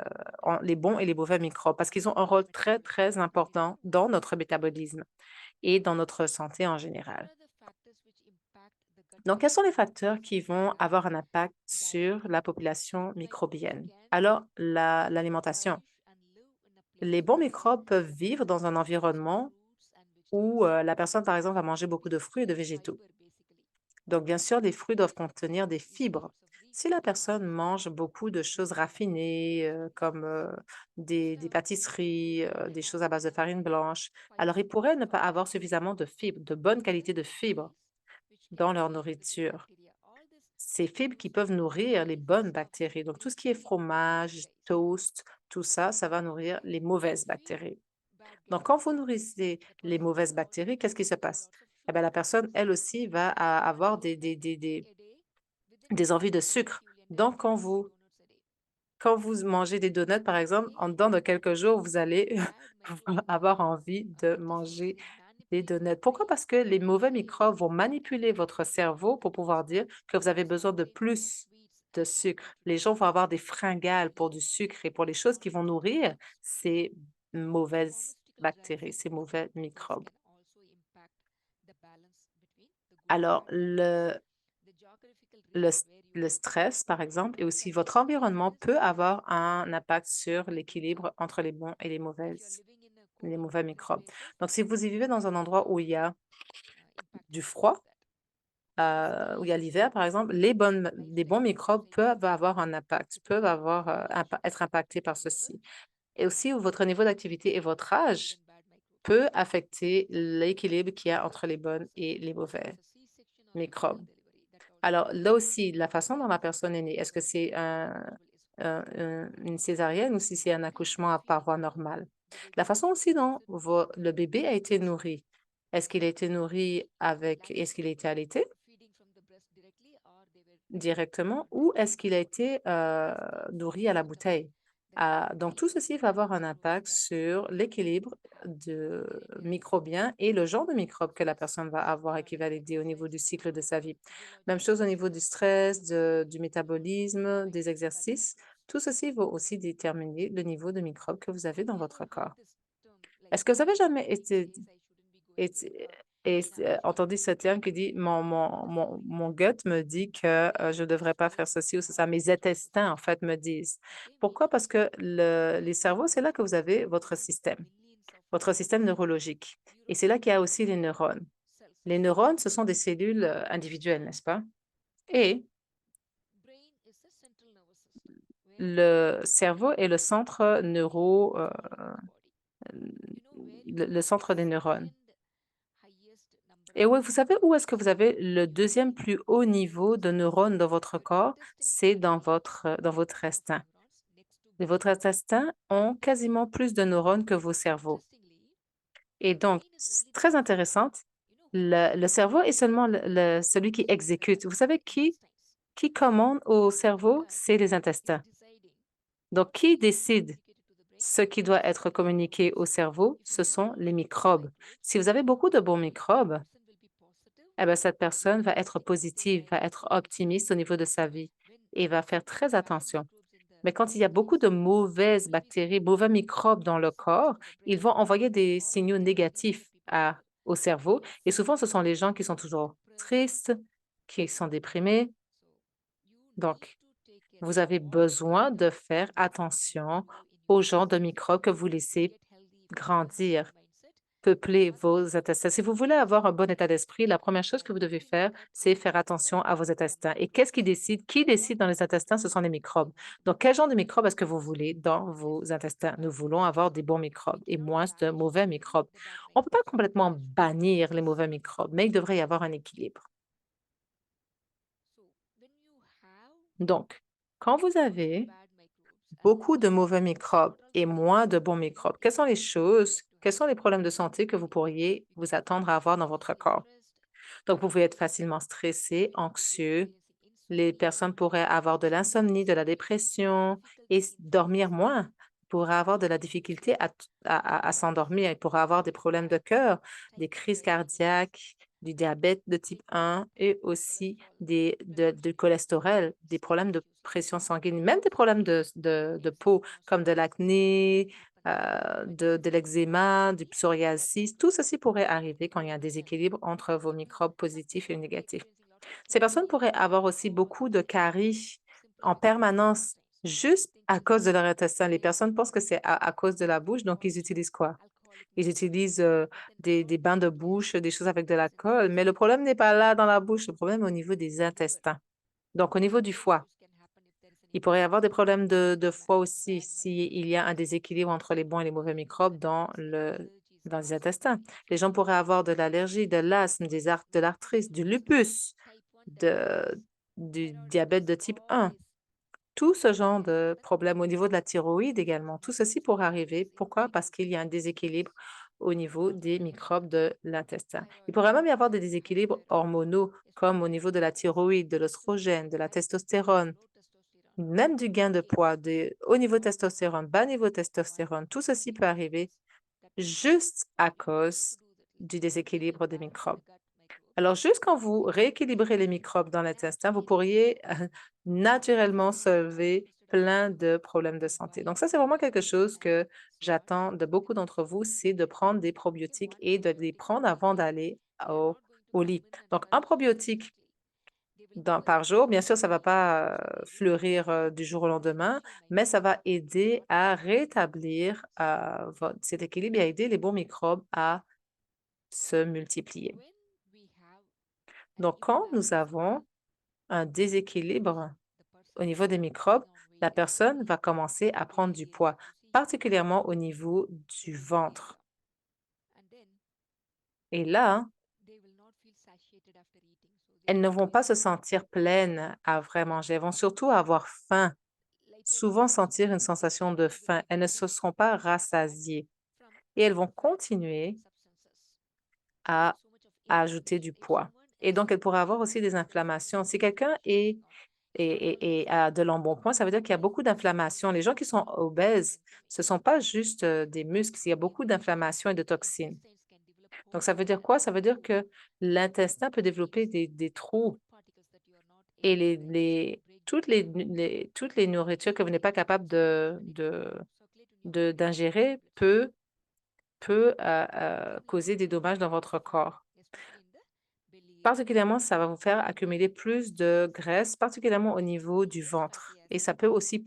les bons et les mauvais microbes, parce qu'ils ont un rôle très, très important dans notre métabolisme et dans notre santé en général. Donc, quels sont les facteurs qui vont avoir un impact sur la population microbienne? Alors, l'alimentation. Les bons microbes peuvent vivre dans un environnement où la personne, par exemple, va manger beaucoup de fruits et de végétaux. Donc, bien sûr, les fruits doivent contenir des fibres. Si la personne mange beaucoup de choses raffinées, comme des pâtisseries, des choses à base de farine blanche, alors il pourrait ne pas avoir suffisamment de fibres, de bonne qualité de fibres dans leur nourriture. Ces fibres qui peuvent nourrir les bonnes bactéries. Donc, tout ce qui est fromage, toast, tout ça, ça va nourrir les mauvaises bactéries. Donc, quand vous nourrissez les mauvaises bactéries, qu'est-ce qui se passe? Eh bien, la personne, elle aussi, va avoir des envies de sucre. Donc, quand vous mangez des donuts, par exemple, en dedans de quelques jours, vous allez avoir envie de manger des donuts. Pourquoi? Parce que les mauvais microbes vont manipuler votre cerveau pour pouvoir dire que vous avez besoin de plus de sucre. Les gens vont avoir des fringales pour du sucre et pour les choses qui vont nourrir ces mauvaises bactéries, ces mauvais microbes. Alors, le, s- le stress, par exemple, et aussi votre environnement peut avoir un impact sur l'équilibre entre les bons et les mauvais microbes. Donc, si vous y vivez dans un endroit où il y a du froid, où il y a l'hiver, par exemple, les bons microbes peuvent avoir un impact, peuvent être impactés par ceci. Et aussi, où votre niveau d'activité et votre âge peut affecter l'équilibre qu'il y a entre les bonnes et les mauvais microbes. Alors, là aussi, la façon dont la personne est née, est-ce que c'est une césarienne ou si c'est un accouchement par voie normale? La façon aussi dont le bébé a été nourri, est-ce qu'il a été nourri est-ce qu'il a été allaité directement ou est-ce qu'il a été nourri à la bouteille? Donc, tout ceci va avoir un impact sur l'équilibre de microbien et le genre de microbe que la personne va avoir et qui va l'aider au niveau du cycle de sa vie. Même chose au niveau du stress, du métabolisme, des exercices. Tout ceci va aussi déterminer le niveau de microbes que vous avez dans votre corps. Est-ce que vous avez jamais entendu ce terme qui dit mon gut me dit que je ne devrais pas faire ceci ou ça. Mes intestins, en fait, me disent. Pourquoi? Parce que les cerveaux, c'est là que vous avez votre système neurologique. Et c'est là qu'il y a aussi les neurones. Les neurones, ce sont des cellules individuelles, n'est-ce pas? Et le cerveau est le centre le centre des neurones. Et oui, vous savez où est-ce que vous avez le deuxième plus haut niveau de neurones dans votre corps? C'est dans votre intestin. Et votre intestin ont quasiment plus de neurones que vos cerveaux. Et donc, c'est très intéressant. Le cerveau est seulement celui qui exécute. Vous savez qui commande au cerveau? C'est les intestins. Donc, qui décide ce qui doit être communiqué au cerveau? Ce sont les microbes. Si vous avez beaucoup de bons microbes, eh bien, cette personne va être positive, va être optimiste au niveau de sa vie et va faire très attention. Mais quand il y a beaucoup de mauvaises bactéries, mauvais microbes dans le corps, ils vont envoyer des signaux négatifs au cerveau. Et souvent, ce sont les gens qui sont toujours tristes, qui sont déprimés. Donc, vous avez besoin de faire attention aux genres de microbes que vous laissez grandir, peupler vos intestins. Si vous voulez avoir un bon état d'esprit, la première chose que vous devez faire, c'est faire attention à vos intestins. Et qu'est-ce qui décide? Qui décide dans les intestins? Ce sont les microbes. Donc, quel genre de microbes est-ce que vous voulez dans vos intestins? Nous voulons avoir des bons microbes et moins de mauvais microbes. On ne peut pas complètement bannir les mauvais microbes, mais il devrait y avoir un équilibre. Donc, quand vous avez beaucoup de mauvais microbes et moins de bons microbes, quels sont les problèmes de santé que vous pourriez vous attendre à avoir dans votre corps? Donc, vous pouvez être facilement stressé, anxieux. Les personnes pourraient avoir de l'insomnie, de la dépression et dormir moins. Pourraient avoir de la difficulté à s'endormir. Ils pourraient avoir des problèmes de cœur, des crises cardiaques, du diabète de type 1 et aussi du cholestérol, des problèmes de pression sanguine, même des problèmes de peau comme de l'acné, de l'eczéma, du psoriasis. Tout ceci pourrait arriver quand il y a un déséquilibre entre vos microbes positifs et négatifs. Ces personnes pourraient avoir aussi beaucoup de caries en permanence juste à cause de leur intestin. Les personnes pensent que c'est à cause de la bouche, donc ils utilisent quoi? Ils utilisent des bains de bouche, des choses avec de l'alcool, mais le problème n'est pas là dans la bouche, le problème est au niveau des intestins. Donc, au niveau du foie, il pourrait y avoir des problèmes de foie aussi s'il y a un déséquilibre entre les bons et les mauvais microbes dans les intestins. Les gens pourraient avoir de l'allergie, de l'asthme, de l'arthrite, du lupus, de, du diabète de type 1. Tout ce genre de problèmes au niveau de la thyroïde également. Tout ceci pourrait arriver. Pourquoi? Parce qu'il y a un déséquilibre au niveau des microbes de l'intestin. Il pourrait même y avoir des déséquilibres hormonaux, comme au niveau de la thyroïde, de l'oestrogène, de la testostérone, même du gain de poids, de haut niveau testostérone, bas niveau testostérone. Tout ceci peut arriver juste à cause du déséquilibre des microbes. Alors, juste quand vous rééquilibrez les microbes dans l'intestin, vous pourriez naturellement solver plein de problèmes de santé. Donc, ça, c'est vraiment quelque chose que j'attends de beaucoup d'entre vous, c'est de prendre des probiotiques et de les prendre avant d'aller au lit. Donc, un probiotique par jour, bien sûr, ça ne va pas fleurir du jour au lendemain, mais ça va aider à rétablir cet équilibre et à aider les bons microbes à se multiplier. Donc, quand nous avons un déséquilibre au niveau des microbes, la personne va commencer à prendre du poids, particulièrement au niveau du ventre. Et là, elles ne vont pas se sentir pleines après manger. Elles vont surtout avoir faim, souvent sentir une sensation de faim. Elles ne se seront pas rassasiées et elles vont continuer à ajouter du poids. Et donc, elles pourraient avoir aussi des inflammations. Si quelqu'un et a de l'embonpoint, ça veut dire qu'il y a beaucoup d'inflammation. Les gens qui sont obèses, ce ne sont pas juste des muscles, il y a beaucoup d'inflammation et de toxines. Donc, ça veut dire quoi? Ça veut dire que l'intestin peut développer des trous et toutes les nourritures que vous n'êtes pas capable d'ingérer peut causer des dommages dans votre corps. Particulièrement, ça va vous faire accumuler plus de graisse, particulièrement au niveau du ventre. Et ça peut aussi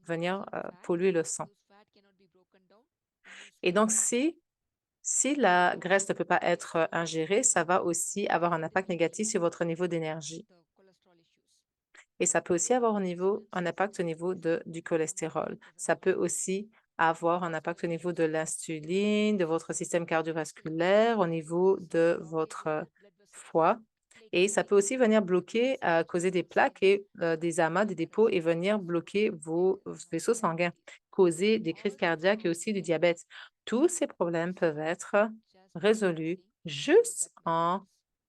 venir polluer le sang. Et donc, si la graisse ne peut pas être ingérée, ça va aussi avoir un impact négatif sur votre niveau d'énergie. Et ça peut aussi avoir un impact au niveau du cholestérol. Ça peut aussi avoir un impact au niveau de l'insuline, de votre système cardiovasculaire, au niveau de votre foie. Et ça peut aussi venir bloquer, causer des plaques et des amas, des dépôts et venir bloquer vos vaisseaux sanguins, causer des crises cardiaques et aussi du diabète. Tous ces problèmes peuvent être résolus juste en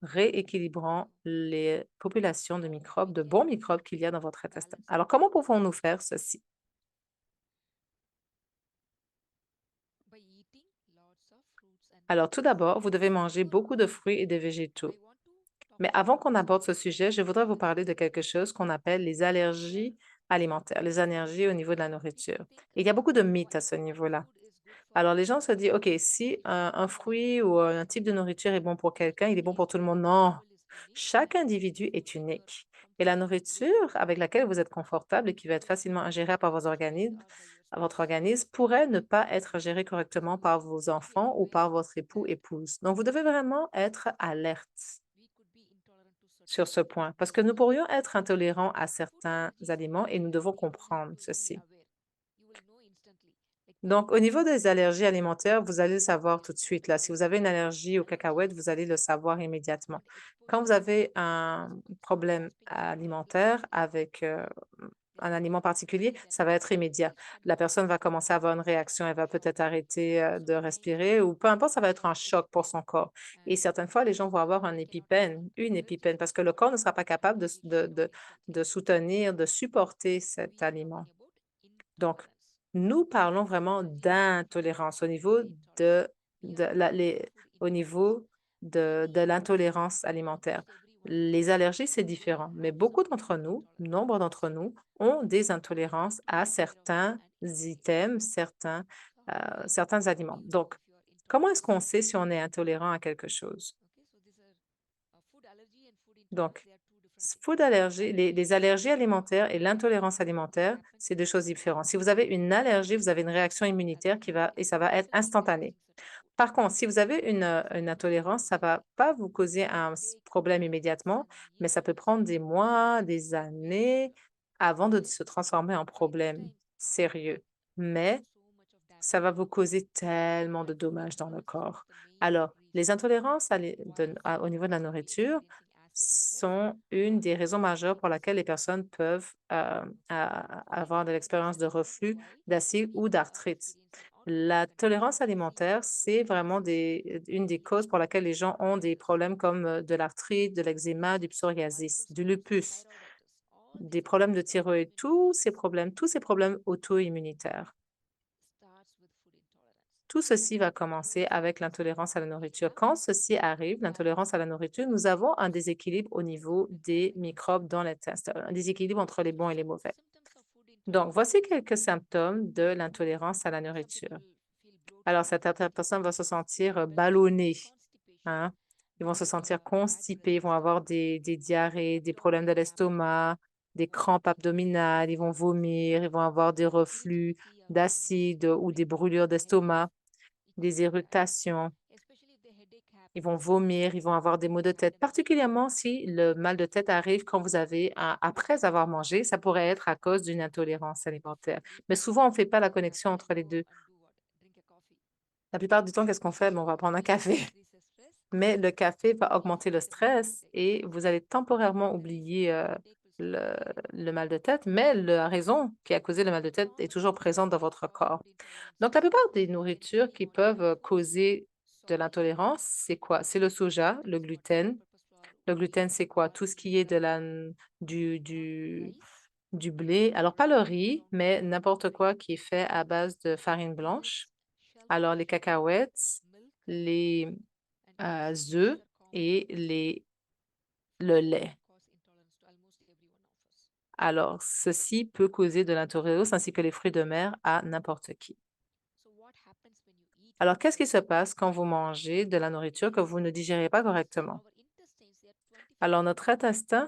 rééquilibrant les populations de microbes, de bons microbes qu'il y a dans votre intestin. Alors, comment pouvons-nous faire ceci? Alors, tout d'abord, vous devez manger beaucoup de fruits et de végétaux. Mais avant qu'on aborde ce sujet, je voudrais vous parler de quelque chose qu'on appelle les allergies alimentaires, les allergies au niveau de la nourriture. Il y a beaucoup de mythes à ce niveau-là. Alors, les gens se disent, OK, si un fruit ou un type de nourriture est bon pour quelqu'un, il est bon pour tout le monde. Non, chaque individu est unique. Et la nourriture avec laquelle vous êtes confortable et qui va être facilement ingérée par votre organisme pourrait ne pas être gérée correctement par vos enfants ou par votre époux, épouse. Donc, vous devez vraiment être alerte sur ce point, parce que nous pourrions être intolérants à certains aliments et nous devons comprendre ceci. Donc, au niveau des allergies alimentaires, vous allez le savoir tout de suite. Là, si vous avez une allergie aux cacahuètes, vous allez le savoir immédiatement. Quand vous avez un problème alimentaire avec un aliment particulier, ça va être immédiat. La personne va commencer à avoir une réaction, elle va peut-être arrêter de respirer ou peu importe, ça va être un choc pour son corps. Et certaines fois, les gens vont avoir un épipène, une épipène, parce que le corps ne sera pas capable de soutenir, de supporter cet aliment. Donc, nous parlons vraiment d'intolérance au niveau de l'intolérance alimentaire. Les allergies, c'est différent, mais beaucoup d'entre nous, nombre d'entre nous, ont des intolérances à certains items, certains aliments. Donc, comment est-ce qu'on sait si on est intolérant à quelque chose? Donc, food allergy, les allergies alimentaires et l'intolérance alimentaire, c'est deux choses différentes. Si vous avez une allergie, vous avez une réaction immunitaire et ça va être instantané. Par contre, si vous avez une intolérance, ça va pas vous causer un problème immédiatement, mais ça peut prendre des mois, des années avant de se transformer en problème sérieux. Mais ça va vous causer tellement de dommages dans le corps. Alors, les intolérances au niveau de la nourriture sont une des raisons majeures pour laquelle les personnes peuvent avoir de l'expérience de reflux, d'acide ou d'arthrite. La tolérance alimentaire, c'est vraiment une des causes pour laquelle les gens ont des problèmes comme de l'arthrite, de l'eczéma, du psoriasis, du lupus, des problèmes de thyroïde, tous ces problèmes auto-immunitaires. Tout ceci va commencer avec l'intolérance à la nourriture. Quand ceci arrive, l'intolérance à la nourriture, nous avons un déséquilibre au niveau des microbes dans l'intestin, un déséquilibre entre les bons et les mauvais. Donc, voici quelques symptômes de l'intolérance à la nourriture. Alors, certaines personnes vont se sentir ballonnées, hein. Ils vont se sentir constipés, ils vont avoir des diarrhées, des problèmes de l'estomac, des crampes abdominales, ils vont vomir, ils vont avoir des reflux d'acide ou des brûlures d'estomac, des irritations. Ils vont vomir, ils vont avoir des maux de tête, particulièrement si le mal de tête arrive quand après avoir mangé, ça pourrait être à cause d'une intolérance alimentaire. Mais souvent, on ne fait pas la connexion entre les deux. La plupart du temps, qu'est-ce qu'on fait? Bon, on va prendre un café. Mais le café va augmenter le stress et vous allez temporairement oublier le, le mal de tête, mais la raison qui a causé le mal de tête est toujours présente dans votre corps. Donc, la plupart des nourritures qui peuvent causer de l'intolérance, c'est quoi? C'est le soja, le gluten. Le gluten, c'est quoi? Tout ce qui est du, du, du blé. Alors, pas le riz, mais n'importe quoi qui est fait à base de farine blanche. Alors, les cacahuètes, les œufs et le lait. Alors, ceci peut causer de l'intolérance ainsi que les fruits de mer à n'importe qui. Alors, qu'est-ce qui se passe quand vous mangez de la nourriture que vous ne digérez pas correctement? Alors, notre intestin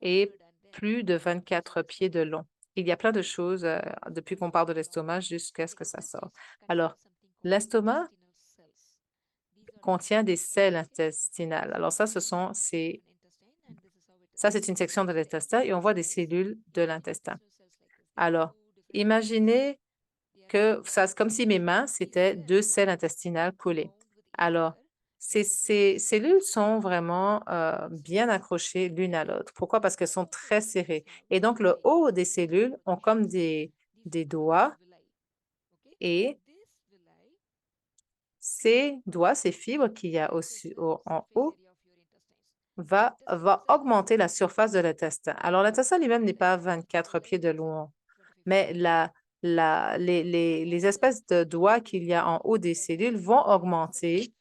est plus de 24 pieds de long. Il y a plein de choses depuis qu'on part de l'estomac jusqu'à ce que ça sorte. Alors, l'estomac contient des selles intestinales. Alors, ça, c'est une section de l'intestin et on voit des cellules de l'intestin. Alors, imaginez que c'est comme si mes mains, c'était deux selles intestinales collées. Alors, ces cellules sont vraiment bien accrochées l'une à l'autre. Pourquoi? Parce qu'elles sont très serrées. Et donc, le haut des cellules ont comme des doigts et ces doigts, ces fibres qu'il y a en haut, va augmenter la surface de l'intestin. Alors, l'intestin lui-même n'est pas 24 pieds de long, mais les espèces de doigts qu'il y a en haut des cellules vont augmenter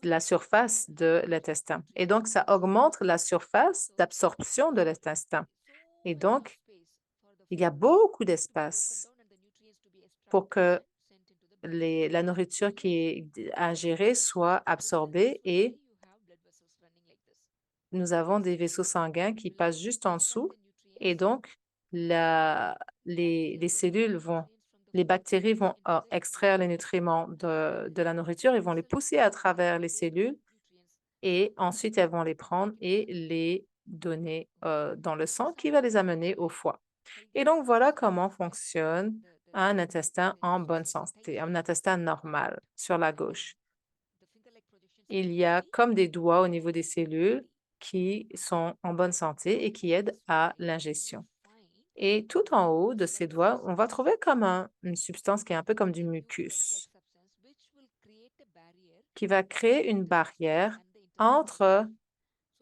la surface de l'intestin. Et donc, ça augmente la surface d'absorption de l'intestin. Et donc, il y a beaucoup d'espace pour que la nourriture qui est ingérée soit absorbée et nous avons des vaisseaux sanguins qui passent juste en dessous et donc les cellules les bactéries vont extraire les nutriments de la nourriture et vont les pousser à travers les cellules et ensuite elles vont les prendre et les donner dans le sang qui va les amener au foie. Et donc voilà comment fonctionne un intestin en bonne santé, un intestin normal sur la gauche. Il y a comme des doigts au niveau des cellules qui sont en bonne santé et qui aident à l'ingestion. Et tout en haut de ces doigts, on va trouver comme une substance qui est un peu comme du mucus, qui va créer une barrière entre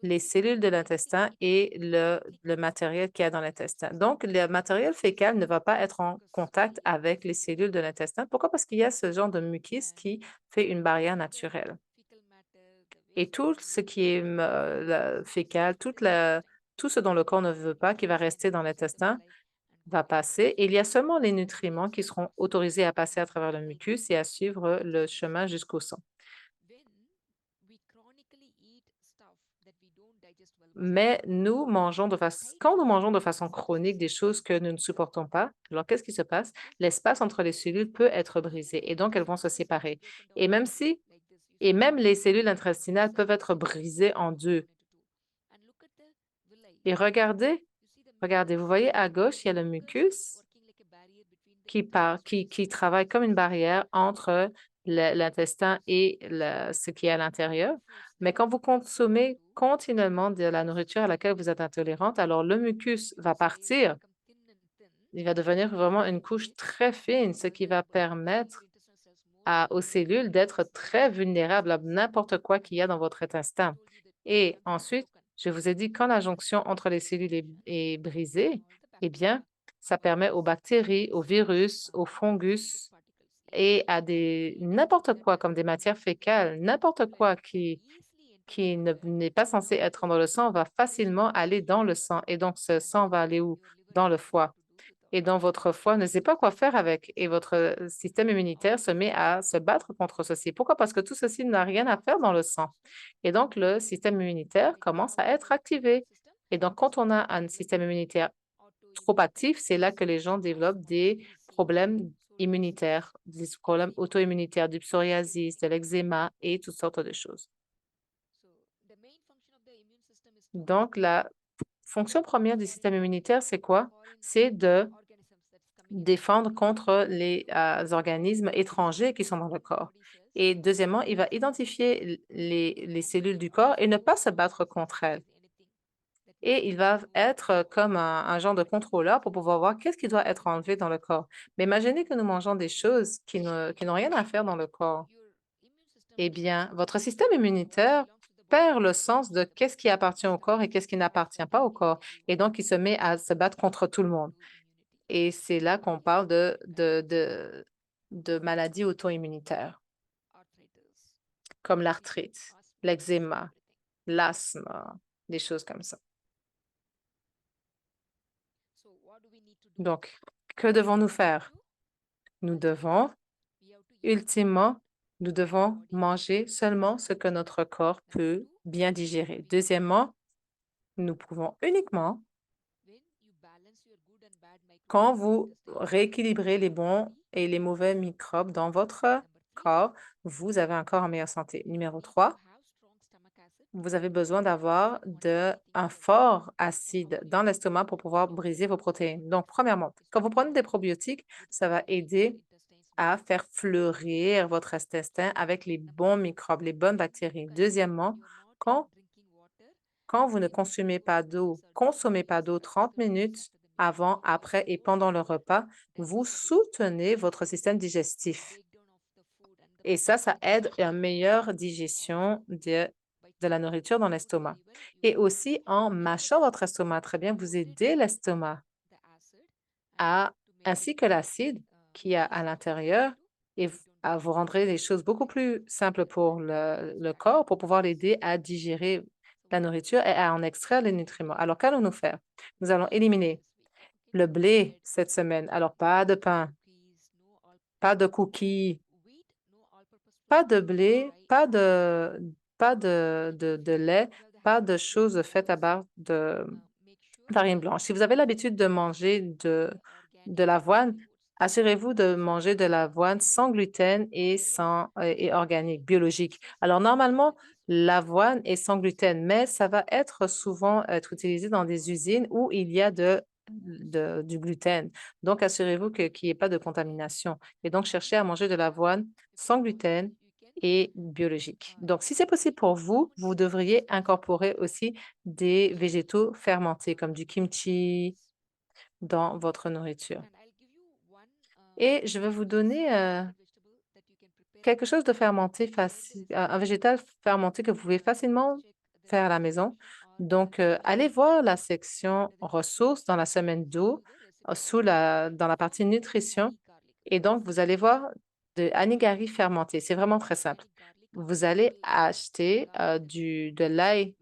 les cellules de l'intestin et le matériel qu'il y a dans l'intestin. Donc, le matériel fécal ne va pas être en contact avec les cellules de l'intestin. Pourquoi? Parce qu'il y a ce genre de mucus qui fait une barrière naturelle. Et tout ce qui est fécal, tout ce dont le corps ne veut pas, qui va rester dans l'intestin, va passer. Et il y a seulement les nutriments qui seront autorisés à passer à travers le mucus et à suivre le chemin jusqu'au sang. Mais quand nous mangeons de façon chronique des choses que nous ne supportons pas, alors qu'est-ce qui se passe? L'espace entre les cellules peut être brisé et donc elles vont se séparer. Et même les cellules intestinales peuvent être brisées en deux. Et regardez, vous voyez à gauche, il y a le mucus qui travaille comme une barrière entre l'intestin et ce qui est à l'intérieur. Mais quand vous consommez continuellement de la nourriture à laquelle vous êtes intolérante, alors le mucus va partir. Il va devenir vraiment une couche très fine, ce qui va permettre aux cellules d'être très vulnérables à n'importe quoi qu'il y a dans votre intestin. Et ensuite, je vous ai dit, quand la jonction entre les cellules est brisée, eh bien, ça permet aux bactéries, aux virus, aux fungus et à n'importe quoi, comme des matières fécales, n'importe quoi qui n'est pas censé être dans le sang va facilement aller dans le sang. Et donc, ce sang va aller où? Dans le foie. Et dans votre foie ne sait pas quoi faire avec. Et votre système immunitaire se met à se battre contre ceci. Pourquoi? Parce que tout ceci n'a rien à faire dans le sang. Et donc, le système immunitaire commence à être activé. Et donc, quand on a un système immunitaire trop actif, c'est là que les gens développent des problèmes immunitaires, des problèmes auto-immunitaires, du psoriasis, de l'eczéma et toutes sortes de choses. Donc, la fonction première du système immunitaire, c'est quoi? C'est de défendre contre les organismes étrangers qui sont dans le corps. Et deuxièmement, il va identifier les cellules du corps et ne pas se battre contre elles. Et il va être comme un genre de contrôleur pour pouvoir voir qu'est-ce qui doit être enlevé dans le corps. Mais imaginez que nous mangeons des choses qui n'ont rien à faire dans le corps. Eh bien, votre système immunitaire perd le sens de qu'est-ce qui appartient au corps et qu'est-ce qui n'appartient pas au corps. Et donc, il se met à se battre contre tout le monde. Et c'est là qu'on parle de maladies auto-immunitaires, comme l'arthrite, l'eczéma, l'asthme, des choses comme ça. Donc, que devons-nous faire? Ultimement, nous devons manger seulement ce que notre corps peut bien digérer. Deuxièmement, nous pouvons uniquement, quand vous rééquilibrez les bons et les mauvais microbes dans votre corps, vous avez un corps en meilleure santé. Numéro 3, vous avez besoin d'avoir un fort acide dans l'estomac pour pouvoir briser vos protéines. Donc, premièrement, quand vous prenez des probiotiques, ça va aider à faire fleurir votre intestin avec les bons microbes, les bonnes bactéries. Deuxièmement, quand, quand vous ne consommez pas d'eau 30 minutes avant, après et pendant le repas, vous soutenez votre système digestif. Et ça aide à une meilleure digestion de la nourriture dans l'estomac. Et aussi, en mâchant votre estomac, très bien, vous aidez l'estomac à, ainsi que l'acide qu'il y a à l'intérieur, et vous rendrez les choses beaucoup plus simples pour le corps pour pouvoir l'aider à digérer la nourriture et à en extraire les nutriments. Alors, qu'allons-nous faire? Nous allons éliminer le blé cette semaine. Alors, pas de pain, pas de cookies, pas de blé, pas de lait, pas de choses faites à base de farine blanche. Si vous avez l'habitude de manger de l'avoine, assurez-vous de manger de l'avoine sans gluten et organique, biologique. Alors, normalement, l'avoine est sans gluten, mais ça va souvent être utilisé dans des usines où il y a du gluten. Donc, assurez-vous qu'il n'y ait pas de contamination. Et donc, cherchez à manger de l'avoine sans gluten et biologique. Donc, si c'est possible pour vous, vous devriez incorporer aussi des végétaux fermentés comme du kimchi dans votre nourriture. Et je vais vous donner quelque chose de fermenté facile, un végétal fermenté que vous pouvez facilement faire à la maison. Donc, allez voir la section ressources dans la semaine 2 dans la partie nutrition. Et donc, vous allez voir de anigari fermenté. C'est vraiment très simple. Vous allez acheter de l'ail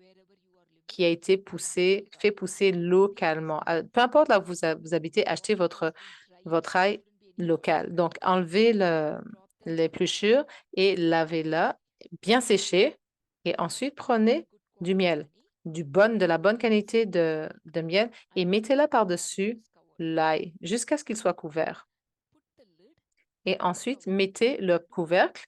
qui a été fait pousser localement. Peu importe là où vous habitez, achetez votre ail local. Donc, enlevez l'épluchure et lavez-la bien séché. Et ensuite, prenez du miel, de la bonne qualité de miel et mettez-la par-dessus l'ail jusqu'à ce qu'il soit couvert. Et ensuite, mettez le couvercle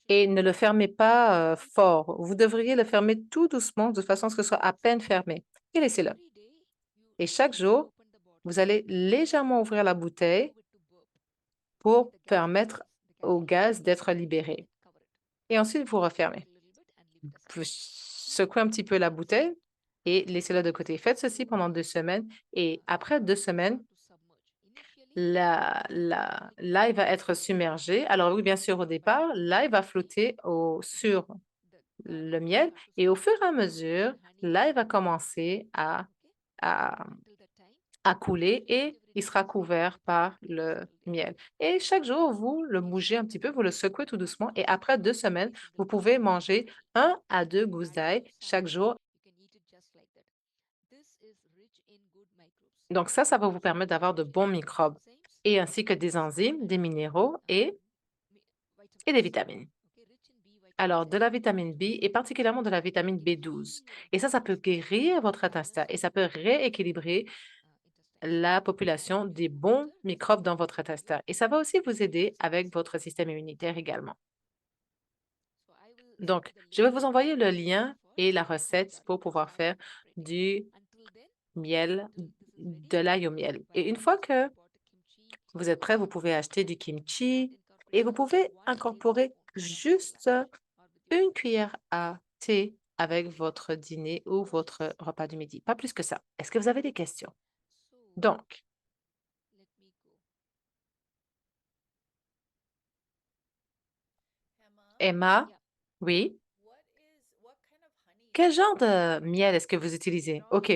et ne le fermez pas fort. Vous devriez le fermer tout doucement de façon à ce que ce soit à peine fermé. Et laissez-le. Et chaque jour, vous allez légèrement ouvrir la bouteille pour permettre au gaz d'être libéré. Et ensuite, vous refermez. Vous secouez un petit peu la bouteille et laissez-la de côté. Faites ceci pendant 2 semaines et après 2 semaines, l'ail va être submergé. Alors oui, bien sûr, au départ, l'ail va flotter sur le miel et au fur et à mesure, l'ail va commencer à, à couler et il sera couvert par le miel. Et chaque jour, vous le bougez un petit peu, vous le secouez tout doucement et après 2 semaines, vous pouvez manger 1 à 2 gousses d'ail chaque jour. Donc ça va vous permettre d'avoir de bons microbes et ainsi que des enzymes, des minéraux et des vitamines. Alors, de la vitamine B et particulièrement de la vitamine B12. Et ça peut guérir votre intestin et ça peut rééquilibrer la population des bons microbes dans votre intestin. Et ça va aussi vous aider avec votre système immunitaire également. Donc, je vais vous envoyer le lien et la recette pour pouvoir faire du miel, de l'ail au miel. Et une fois que vous êtes prêt, vous pouvez acheter du kimchi et vous pouvez incorporer juste une cuillère à thé avec votre dîner ou votre repas du midi. Pas plus que ça. Est-ce que vous avez des questions? Donc, Emma, oui. Quel genre de miel est-ce que vous utilisez? OK.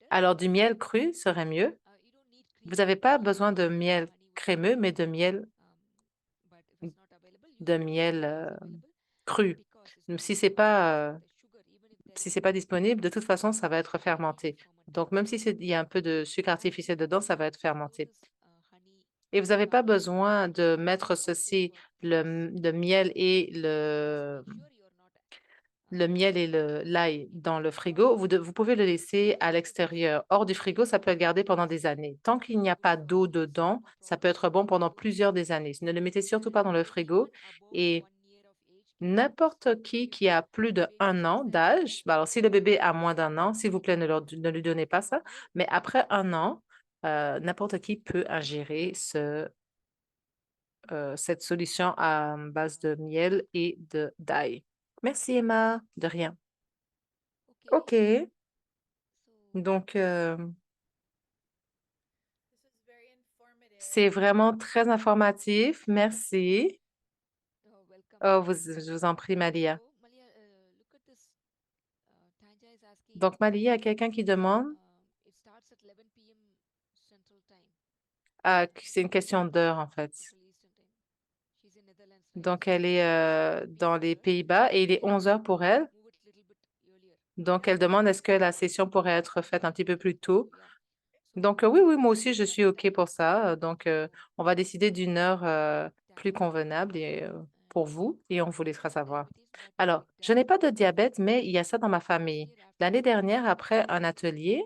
Alors, du miel cru serait mieux. Vous n'avez pas besoin de miel crémeux, mais de miel cru. Si c'est pas, si c'est pas disponible, de toute façon, ça va être fermenté. Donc, même si il y a un peu de sucre artificiel dedans, ça va être fermenté. Et vous n'avez pas besoin de mettre ceci, le miel et l'ail dans le frigo. Vous pouvez le laisser à l'extérieur. Hors du frigo, ça peut être gardé pendant des années. Tant qu'il n'y a pas d'eau dedans, ça peut être bon pendant plusieurs des années. Ne le mettez surtout pas dans le frigo. Et n'importe qui a plus d'1 an d'âge, alors si le bébé a moins d'1 an, s'il vous plaît, ne lui donnez pas ça. Mais après 1 an, n'importe qui peut ingérer cette solution à base de miel et de d'ail. Merci, Emma. De rien. OK. Donc, c'est vraiment très informatif. Merci. Oh, je vous en prie, Malia. Donc, Malia, il y a quelqu'un qui demande, que c'est une question d'heure, en fait. Donc, elle est dans les Pays-Bas et il est 11 heures pour elle. Donc, elle demande est-ce que la session pourrait être faite un petit peu plus tôt. Donc, oui, oui, moi aussi, je suis OK pour ça. Donc, on va décider d'une heure plus convenable pour vous et on vous laissera savoir. Alors, je n'ai pas de diabète, mais il y a ça dans ma famille. L'année dernière, après un atelier,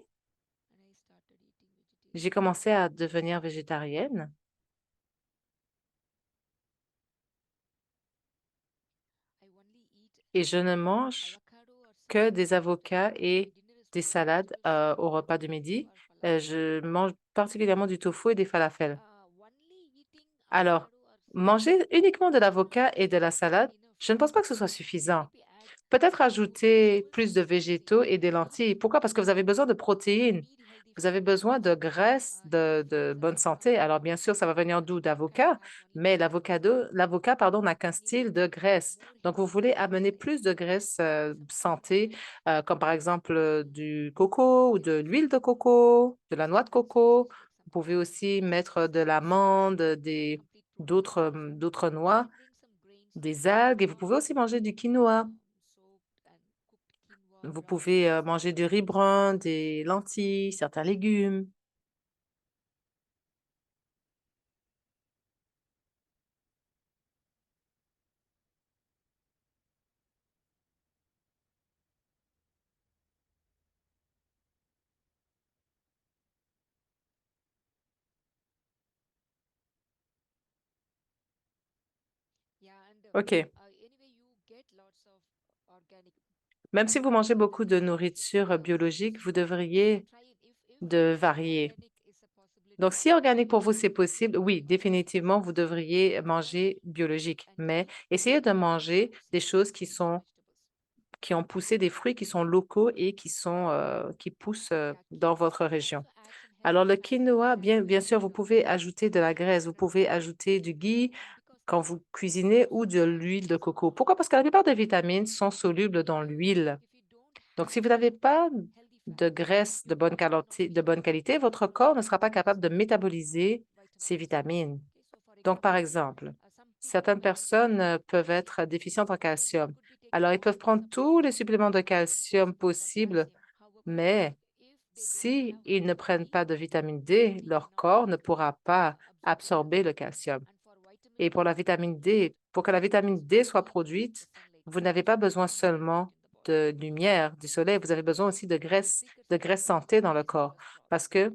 j'ai commencé à devenir végétarienne et je ne mange que des avocats et des salades au repas du midi. Je mange particulièrement du tofu et des falafels. Alors, manger uniquement de l'avocat et de la salade, je ne pense pas que ce soit suffisant. Peut-être ajouter plus de végétaux et des lentilles. Pourquoi? Parce que vous avez besoin de protéines. Vous avez besoin de graisse de bonne santé. Alors, bien sûr, ça va venir d'où? D'avocat, mais l'avocat, pardon, n'a qu'un style de graisse. Donc, vous voulez amener plus de graisse santé, comme par exemple du coco ou de l'huile de coco, de la noix de coco. Vous pouvez aussi mettre de l'amande, d'autres noix, des algues et vous pouvez aussi manger du quinoa. Vous pouvez manger du riz brun, des lentilles, certains légumes. OK. Même si vous mangez beaucoup de nourriture biologique, vous devriez de varier. Donc, si organique pour vous, c'est possible, oui, définitivement, vous devriez manger biologique. Mais essayez de manger des choses qui ont poussé des fruits qui sont locaux et qui poussent dans votre région. Alors, le quinoa, bien sûr, vous pouvez ajouter de la graisse, vous pouvez ajouter du ghee quand vous cuisinez ou de l'huile de coco. Pourquoi? Parce que la plupart des vitamines sont solubles dans l'huile. Donc, si vous n'avez pas de graisse de bonne qualité, votre corps ne sera pas capable de métaboliser ces vitamines. Donc, par exemple, certaines personnes peuvent être déficientes en calcium. Alors, ils peuvent prendre tous les suppléments de calcium possibles, mais si ils ne prennent pas de vitamine D, leur corps ne pourra pas absorber le calcium. Et pour la vitamine D, pour que la vitamine D soit produite, vous n'avez pas besoin seulement de lumière, du soleil, vous avez besoin aussi de graisse santé dans le corps parce que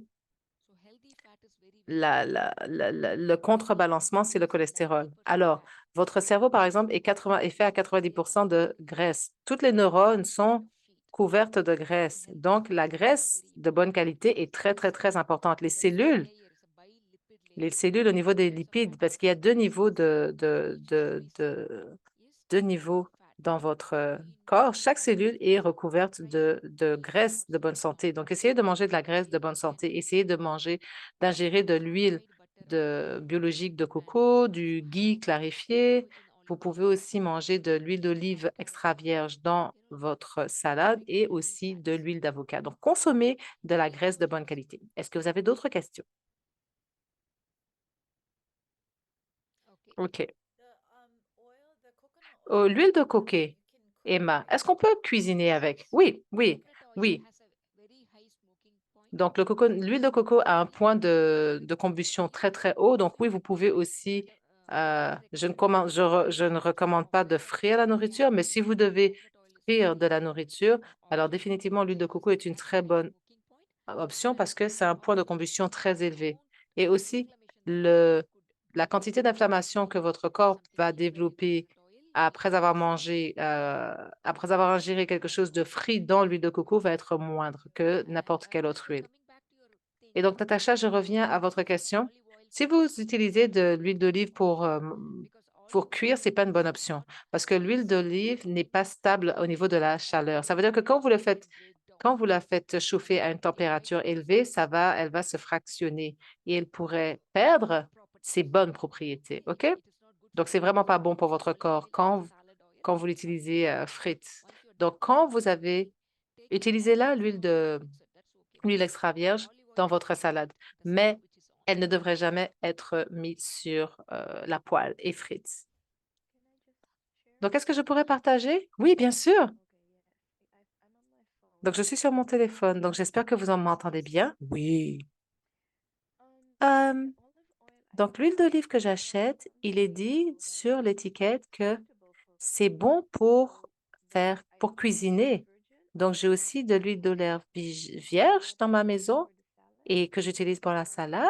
le contrebalancement, c'est le cholestérol. Alors, votre cerveau, par exemple, est fait à 90% de graisse. Toutes les neurones sont couvertes de graisse. Donc, la graisse de bonne qualité est très, très, très importante. Les cellules au niveau des lipides, parce qu'il y a deux niveaux dans votre corps. Chaque cellule est recouverte de graisse de bonne santé. Donc, essayez de manger de la graisse de bonne santé. Essayez d'ingérer de l'huile biologique de coco, du ghee clarifié. Vous pouvez aussi manger de l'huile d'olive extra vierge dans votre salade et aussi de l'huile d'avocat. Donc, consommez de la graisse de bonne qualité. Est-ce que vous avez d'autres questions? OK. Oh, l'huile de coquet, Emma, est-ce qu'on peut cuisiner avec? Oui, oui, oui. Donc, l'huile de coco a un point de combustion très, très haut. Donc, oui, vous pouvez aussi, je ne recommande pas de frire la nourriture, mais si vous devez frire de la nourriture, alors définitivement, l'huile de coco est une très bonne option parce que c'est un point de combustion très élevé. Et aussi, le, la quantité d'inflammation que votre corps va développer après avoir ingéré quelque chose de frit dans l'huile de coco va être moindre que n'importe quelle autre huile. Et donc, Natacha, je reviens à votre question. Si vous utilisez de l'huile d'olive pour cuire, c'est pas une bonne option parce que l'huile d'olive n'est pas stable au niveau de la chaleur. Ça veut dire que quand vous la faites chauffer à une température élevée, elle va se fractionner et elle pourrait perdre ses bonnes propriétés. OK? Donc, c'est vraiment pas bon pour votre corps quand vous l'utilisez frite. Donc, quand vous avez utilisé là l'huile extra vierge dans votre salade, mais elle ne devrait jamais être mise sur la poêle et frite. Donc, est-ce que je pourrais partager? Oui, bien sûr. Donc, je suis sur mon téléphone, donc j'espère que vous en m'entendez bien. Oui. Euh, donc, l'huile d'olive que j'achète, il est dit sur l'étiquette que c'est bon pour cuisiner. Donc, j'ai aussi de l'huile d'olive vierge dans ma maison et que j'utilise pour la salade.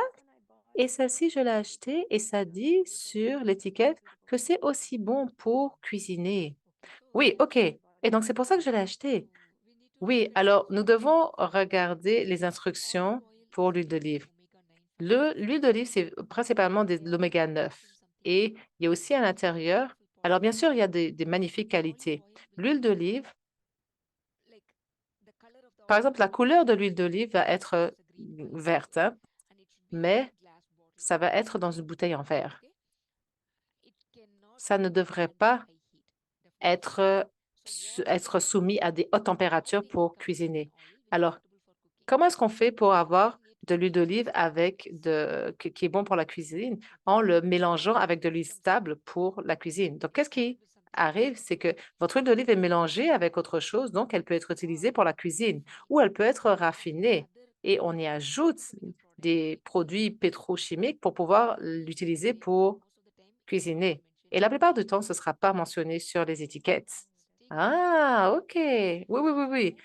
Et celle-ci, je l'ai achetée et ça dit sur l'étiquette que c'est aussi bon pour cuisiner. Oui, OK. Et donc, c'est pour ça que je l'ai achetée. Oui, alors nous devons regarder les instructions pour l'huile d'olive. L'huile d'olive, c'est principalement de l'oméga 9. Et il y a aussi à l'intérieur, alors bien sûr, il y a des magnifiques qualités. L'huile d'olive, par exemple, la couleur de l'huile d'olive va être verte, hein, mais ça va être dans une bouteille en verre. Ça ne devrait pas être, être soumis à des hautes températures pour cuisiner. Alors, comment est-ce qu'on fait pour avoir de l'huile d'olive qui est bon pour la cuisine en le mélangeant avec de l'huile stable pour la cuisine? Donc, qu'est-ce qui arrive? C'est que votre huile d'olive est mélangée avec autre chose, donc elle peut être utilisée pour la cuisine ou elle peut être raffinée et on y ajoute des produits pétrochimiques pour pouvoir l'utiliser pour cuisiner. Et la plupart du temps, ce ne sera pas mentionné sur les étiquettes. Ah, OK. Oui, oui, oui, oui.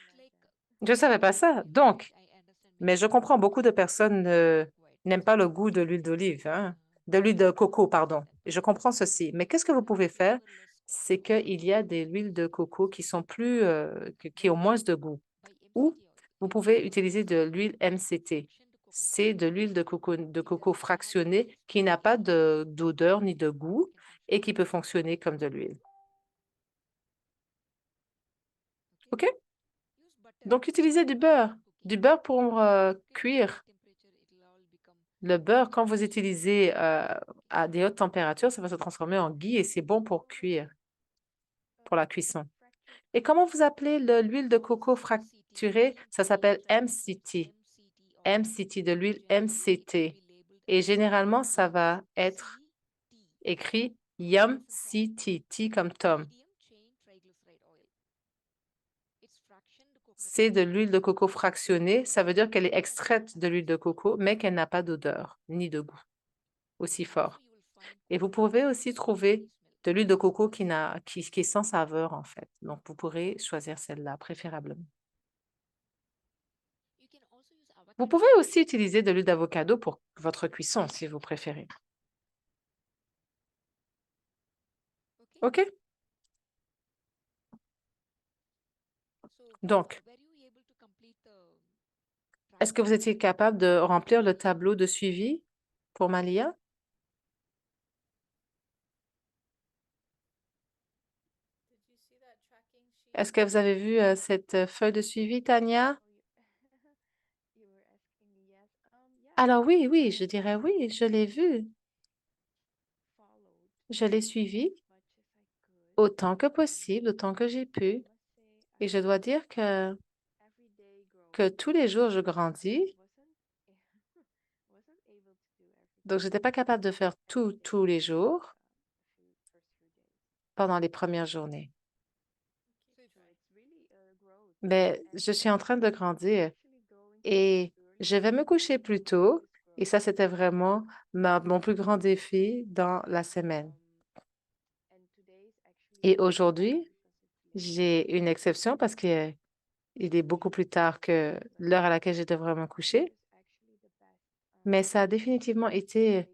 Je ne savais pas ça. Donc, mais je comprends, beaucoup de personnes n'aiment pas le goût de l'huile d'olive, hein, de l'huile de coco, pardon. Je comprends ceci. Mais qu'est-ce que vous pouvez faire? C'est qu'il y a des huiles de coco qui sont qui ont moins de goût. Ou vous pouvez utiliser de l'huile MCT. C'est de l'huile de coco fractionnée qui n'a pas d'odeur ni de goût et qui peut fonctionner comme de l'huile. OK? Donc, utilisez du beurre pour cuire. Le beurre, quand vous utilisez à des hautes températures, ça va se transformer en ghee et c'est bon pour cuire, pour la cuisson. Et comment vous appelez l'huile de coco fracturée? Ça s'appelle MCT. MCT, de l'huile MCT. Et généralement, ça va être écrit Yum CT, T comme Tom. C'est de l'huile de coco fractionnée. Ça veut dire qu'elle est extraite de l'huile de coco, mais qu'elle n'a pas d'odeur ni de goût aussi fort. Et vous pouvez aussi trouver de l'huile de coco qui est sans saveur, en fait. Donc, vous pourrez choisir celle-là, préférablement. Vous pouvez aussi utiliser de l'huile d'avocado pour votre cuisson, si vous préférez. OK? Donc, est-ce que vous étiez capable de remplir le tableau de suivi pour Malia? Est-ce que vous avez vu cette feuille de suivi, Tania? Alors oui, oui, je dirais oui, je l'ai vue. Je l'ai suivie autant que possible, autant que j'ai pu. Et je dois dire que tous les jours, je grandis. Donc, je n'étais pas capable de faire tout tous les jours pendant les premières journées. Mais je suis en train de grandir et je vais me coucher plus tôt. Et ça, c'était vraiment mon plus grand défi dans la semaine. Et aujourd'hui, j'ai une exception parce qu'il est beaucoup plus tard que l'heure à laquelle je devrais me coucher. Mais ça a définitivement été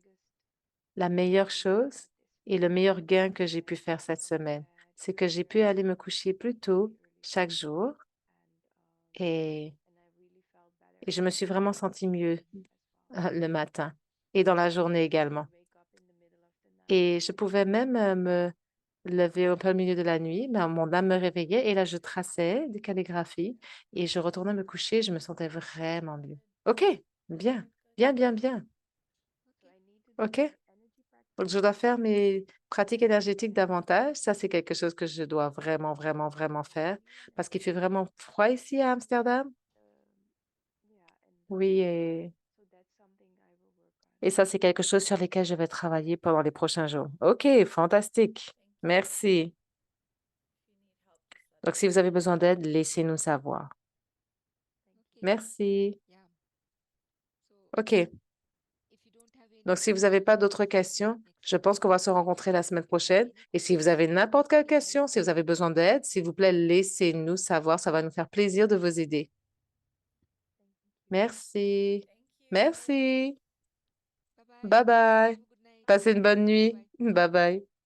la meilleure chose et le meilleur gain que j'ai pu faire cette semaine. C'est que j'ai pu aller me coucher plus tôt chaque jour et, Et je me suis vraiment sentie mieux le matin et dans la journée également. Et je pouvais même me lever au plein milieu de la nuit, mais mon âme me réveillait et là, je traçais des calligraphies et je retournais me coucher. Je me sentais vraiment mieux. OK, bien, bien, bien, bien. OK. Donc, je dois faire mes pratiques énergétiques davantage. Ça, c'est quelque chose que je dois vraiment, vraiment, vraiment faire parce qu'il fait vraiment froid ici à Amsterdam. Oui, et ça, c'est quelque chose sur lequel je vais travailler pendant les prochains jours. OK, fantastique. Merci. Donc, si vous avez besoin d'aide, laissez-nous savoir. Merci. OK. Donc, si vous n'avez pas d'autres questions, je pense qu'on va se rencontrer la semaine prochaine. Et si vous avez n'importe quelle question, si vous avez besoin d'aide, s'il vous plaît, laissez-nous savoir. Ça va nous faire plaisir de vous aider. Merci. Merci. Bye bye. Passez une bonne nuit. Bye bye.